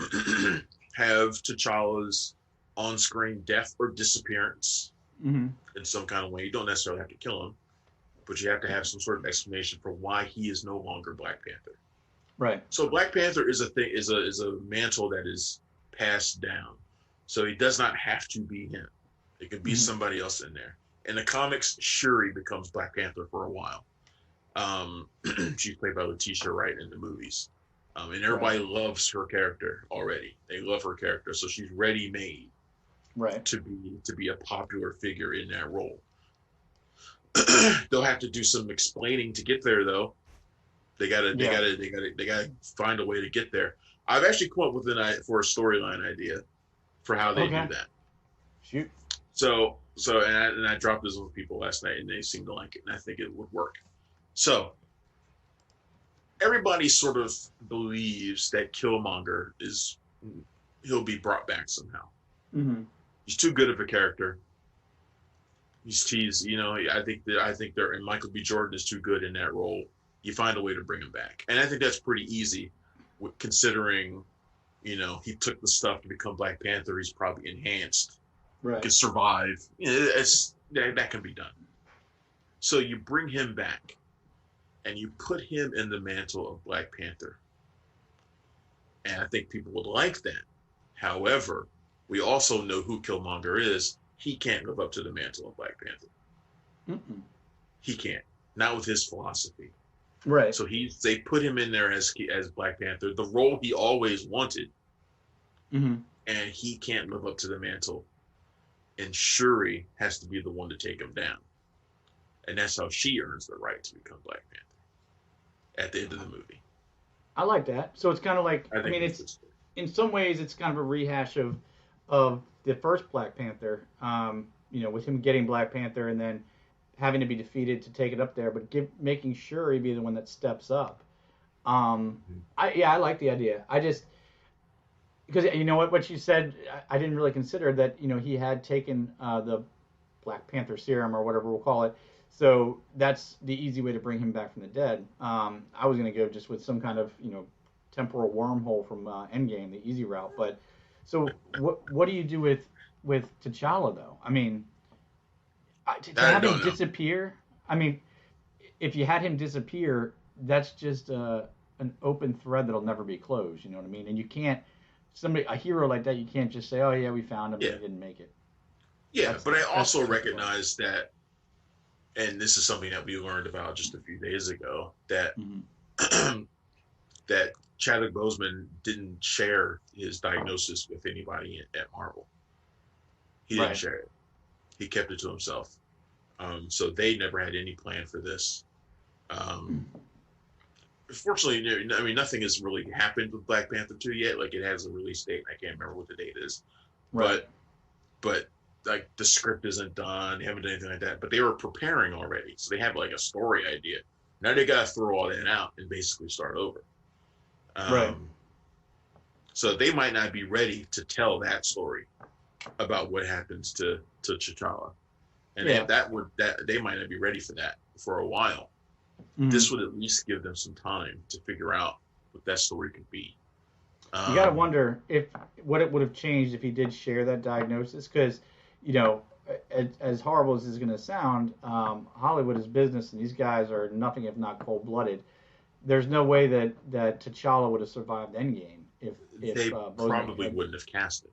have T'Challa's on-screen death or disappearance in some kind of way. You don't necessarily have to kill him, but you have to have some sort of explanation for why he is no longer Black Panther. Right. So Black Panther is a mantle that is passed down. So he does not have to be him. It could be somebody else in there. In the comics, Shuri becomes Black Panther for a while. She's played by Letitia Wright in the movies. And everybody loves her character already. They love her character. So she's ready-made to be a popular figure in that role. They'll have to do some explaining to get there, though. They gotta find a way to get there. I've actually come up with a storyline idea for how they do that. Shoot. So I dropped this with people last night, and they seemed to like it, and I think it would work. So everybody sort of believes that Killmonger he'll be brought back somehow. He's too good of a character. I think and Michael B. Jordan is too good in that role. You find a way to bring him back, and I think that's pretty easy, considering, he took the stuff to become Black Panther. He's probably enhanced, can survive. That can be done. So you bring him back. and you put him in the mantle of Black Panther. And I think people would like that. However, we also know who Killmonger is. He can't live up to the mantle of Black Panther. Mm-mm. He can't. Not with his philosophy. Right. So they put him in there as Black Panther, the role he always wanted, Mm-hmm. and he can't live up to the mantle. And Shuri has to be the one to take him down. And that's how she earns the right to become Black Panther at the end of the movie. I like that. So it's kind of like, I I think mean, it's it's in some ways it's kind of a rehash of the first Black Panther. With him getting Black Panther and then having to be defeated to take it up there, but making sure he'd be the one that steps up. I like the idea. I just because you know what you said, I didn't really consider that he had taken the Black Panther serum or whatever we'll call it. So that's the easy way to bring him back from the dead. I was gonna go just with some kind of temporal wormhole from Endgame, the easy route. But so what do you do with T'Challa though? I mean, to I have him don't know. disappear. I mean, if you had him disappear, that's just an open thread that'll never be closed. You know what I mean? And you can't a hero like that. You can't just say, "Oh yeah, we found him, but Yeah, he didn't make it." yeah, That's but I that's also the tricky part. recognize that, and this is something that we learned about just a few days ago, that Mm-hmm. that Chadwick Boseman didn't share his diagnosis with anybody at Marvel. He didn't Right. share it. He kept it to himself. So they never had any plan for this. Um, Fortunately, I mean, nothing has really happened with Black Panther 2 yet. Like, it has a release date. I can't remember what the date is, Right. but but like the script isn't done. They haven't done anything like that. But they were preparing already, so they have like a story idea. Now they got to throw all that out and basically start over. Right. Um, so they might not be ready to tell that story about what happens to T'Challa, and Yeah. they might not be ready for that for a while. Mm-hmm. This would at least give them some time to figure out what that story could be. You got to Um, wonder if what it would have changed if he did share that diagnosis, because you know, as horrible as this is going to sound, Hollywood is business, and these guys are nothing if not cold blooded. There's no way that T'Challa would have survived Endgame if they Bozeman probably had. wouldn't have cast it.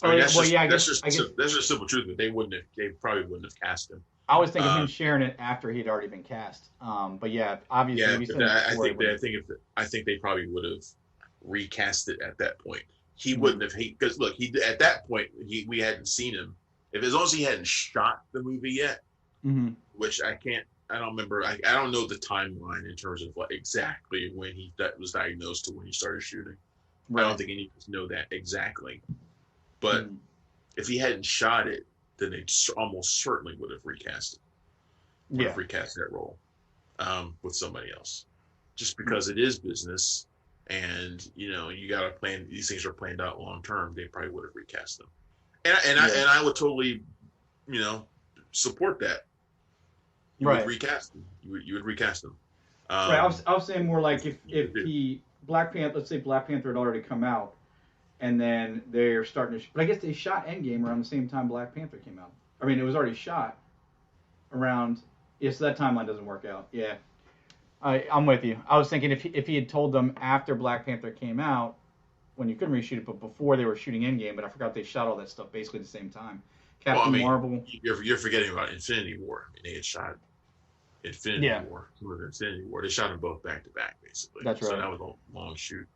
I Oh mean, yeah, well yeah, I guess that's just simple truth. That they probably wouldn't have cast him. I was thinking him Um, sharing it after he'd already been cast. But yeah, obviously yeah, if he but said it before, it I wouldn't. think if I think they probably would have recast it at that point. He Mm-hmm. wouldn't have because look, he at that point we hadn't seen him. If as long as he hadn't shot the movie yet, Mm-hmm. which I don't remember. I don't know the timeline in terms of what exactly when was diagnosed to when he started shooting. I don't Right. think any of us know that exactly. But Mm-hmm. if he hadn't shot it, then they almost certainly would Yeah. have recast that role with somebody else, just because it is business, and you got to plan. These things are planned out long term. They probably would have recast them, Yeah. and I would totally, you know, support that. You would Right. recast them. You would recast them. Right. Um, I was saying more like you if could do. he Black Panther, let's say Black Panther had already come out, and then they're starting to. But I guess they shot Endgame around the same time Black Panther came out. I mean, it was already shot around. Yeah, so that timeline doesn't work out. Yeah, I'm with you. I was thinking if he had told them after Black Panther came out, when you couldn't reshoot it, but before they were shooting Endgame. But I forgot they shot all that stuff basically at the same time. Well, I Captain mean, Marvel. you're forgetting about Infinity War. I mean, they had shot Infinity Yeah, War. Infinity War. They shot them both back to back, basically. that's So right. that was a long shoot.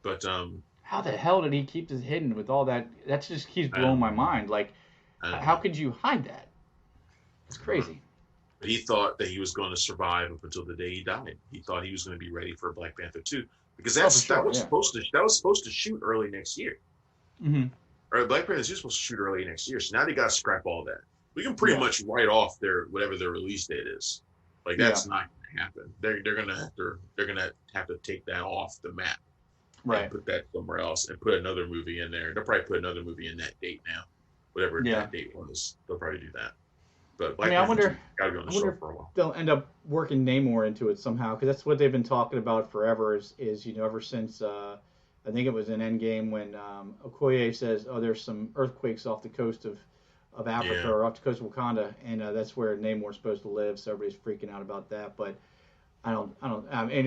But How the hell did he keep this hidden with all that? That just keeps I blowing don't my know. mind. Like, I don't how know. could you hide that? It's I don't know. crazy. But he thought that he was going to survive up until the day he died. He thought he was going to be ready for Black Panther 2 because Oh, for that sure. was Yeah. supposed to shoot early next year. Mm-hmm. Or Black Panther 2 is supposed to shoot early next year. So now they got to scrap all that. We can pretty Yeah. much write off whatever their release date is. Like Yeah. that's not going to happen. They're gonna have to take that off the map and Right. put that somewhere else and put another movie in there. They'll probably put another movie in that date now, whatever Yeah. that date was. They'll probably do that. But I Black mean, Panther 2 got to be on I the wonder shelf if for a while. they'll end up working Namor into it somehow, because that's what they've been talking about forever. Is ever since I think it was in Endgame when Okoye says, "Oh, there's some earthquakes off the coast of Africa Yeah. or off the coast of Wakanda, and that's where Namor's supposed to live. So everybody's freaking out about that, but and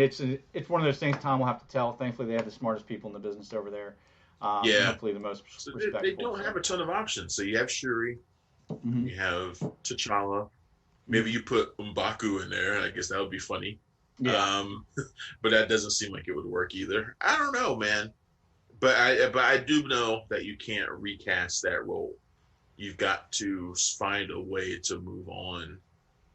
it's one of those things Tom will have to tell. Thankfully, they have the smartest people in the business over there, and Yeah. hopefully the most So they respectful. don't have a ton of options. So you have Shuri, Mm-hmm. you have T'Challa. Maybe Mm-hmm. you put M'Baku in there. I guess that would be funny. Yeah, Um, but that doesn't seem like it would work either. I don't know, man. But I do know that you can't recast that role. You've got to find a way to move on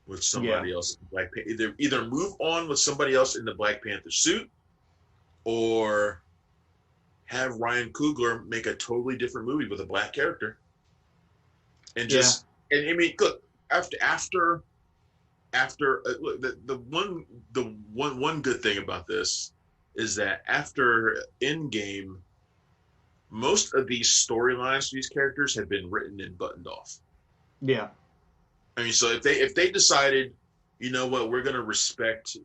with yeah, somebody else in Black Panther. Either move on with somebody else in the Black Panther suit, or have Ryan Coogler make a totally different movie with a black character, and yeah, just and I mean, look after look, the one good thing about this is that after Endgame, most of these storylines for these characters have been written and buttoned off. yeah. I mean, so if they decided, you know what, we're going to respect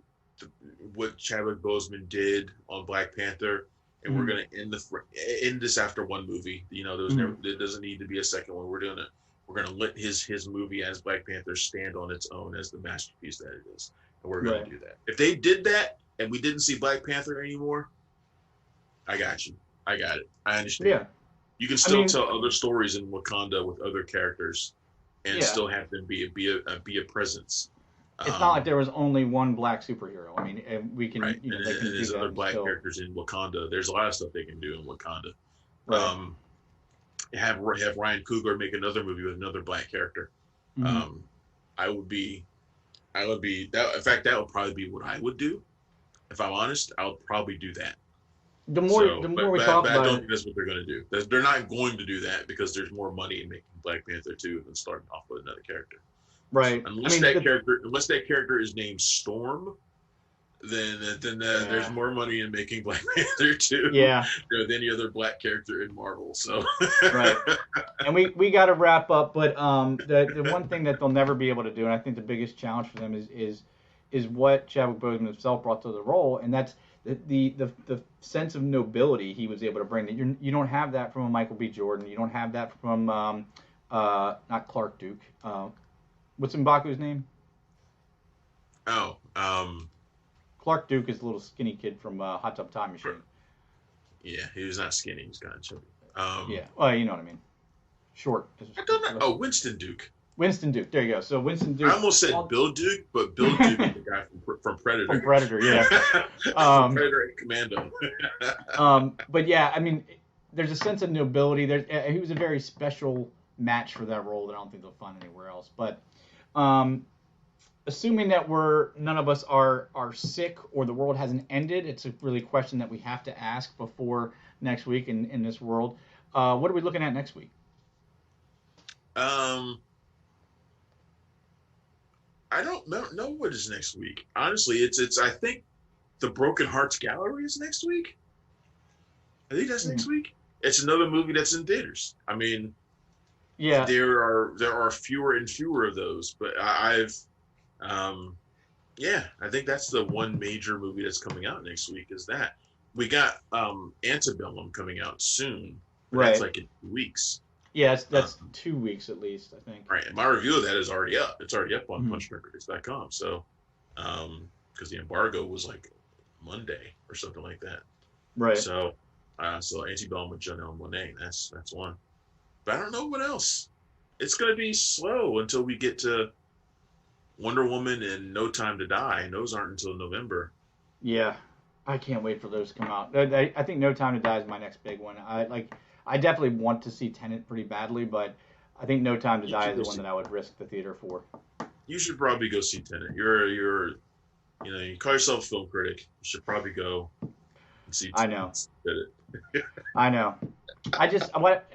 what Chadwick Boseman did on Black Panther, and we're Mm-hmm. going to end this after one movie. You know, there doesn't need to be a second one. We're gonna let his movie as Black Panther stand on its own as the masterpiece that it is, and we're gonna Right. do that. If they did that and we didn't see Black Panther anymore, I got you. I got it. I understand. Yeah. You can I still mean, tell other stories in Wakanda with other characters, and yeah. still have them be a presence. It's not like there was only one black superhero. I mean, we Right, can, and, they can and do there's that other and black still. characters in Wakanda. There's a lot of stuff they can do in Wakanda. Right. Um, have Ryan Coogler make another movie with another black character. Mm-hmm. Um, I would be that. In fact, that would probably be what I would do. If I'm honest, I would probably do that. The more So, the more but we but, talk but I about don't it, think that's what they're going to do. They're not going to do that because there's more money in making Black Panther 2 than starting off with another character. right? I Unless mean, that character is named Storm, then there's more money in making Black Panther 2 yeah, than any other black character in Marvel. So right. And we got to wrap up, but the one thing that they'll never be able to do, and I think the biggest challenge for them is what Chadwick Boseman himself brought to the role, and that's the sense of nobility he was able to bring. That you don't have that from a Michael B. Jordan. You don't have that from not Clark Duke. What's M'Baku's name? oh, Clark Duke is the little skinny kid from Hot Tub Time Machine. yeah, he was not skinny. He's kind of chubby. Yeah, well, you know what I mean. Short. I don't know. Oh, Winston Duke. Winston Duke. There you go. So Winston Duke. I almost said Bill Duke, but Bill Duke is the guy from Predator. From Predator, yeah. From Predator and Commando. But yeah, I mean, there's a sense of nobility. He was a very special match for that role that I don't think they'll find anywhere else. But assuming that none of us are sick or the world hasn't ended, it's a really question that we have to ask before next week in this world. What are we looking at next week? I don't know what is next week. Honestly, it's I think the Broken Hearts Gallery is next week. I think that's next week. It's another movie that's in theaters. I mean, yeah, there are fewer and fewer of those, but yeah, I think that's the one major movie that's coming out next week. Is that we got Antebellum coming out soon, but that's like in 2 weeks. Yeah, that's 2 weeks at least, I think. Right, and my review of that is already up. It's already up on punchdrunkcritics.com. So, because the embargo was like Monday or something like that. Right. So Antebellum with Janelle Monáe. That's one. But I don't know what else. It's gonna be slow until we get to Wonder Woman and No Time to Die, and those aren't until November. Yeah, I can't wait for those to come out. I think No Time to Die is my next big one. I definitely want to see Tenet pretty badly, but I think No Time to Die is the one that I would risk the theater for. You should probably go see Tenet. You call yourself a film critic. You should probably go and see Tenet. I know. I know.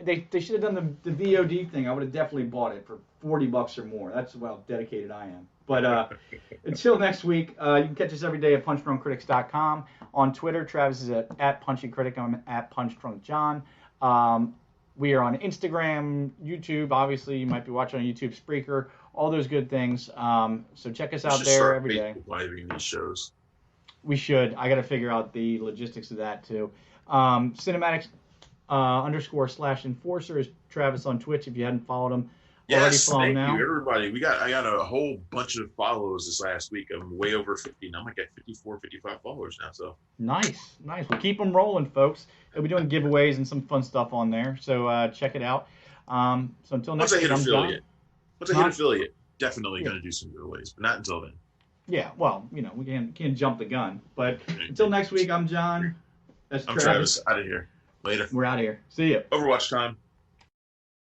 They should have done the VOD thing. I would have definitely bought it for $40 or more. That's how dedicated I am. But until next week, you can catch us every day at punchdrunkcritics.com. On Twitter, Travis is at punchycritic. I'm at punchdrunkjohn. We are on Instagram, YouTube. Obviously, you might be watching on YouTube, Spreaker, all those good things. So check us out there every day. Living these shows. We should. I got to figure out the logistics of that too. Cinematics _/enforcer is Travis on Twitch if you hadn't followed him. already Yes, flown thank now. you, everybody. I got a whole bunch of follows this last week. I'm way over 50 now. I'm like at 54, 55 followers now. So Nice, nice. We'll keep them rolling, folks. We'll be doing giveaways and some fun stuff on there. So check it out. So until once next I hit week, I'm John. affiliate, once I hit Huh? affiliate, definitely Yeah. going to do some giveaways, but not until then. Yeah. Well, we can't jump the gun. But until next week, I'm John. That's I'm Travis. Travis. Out of here. Later. We're out of here. See ya. Overwatch time.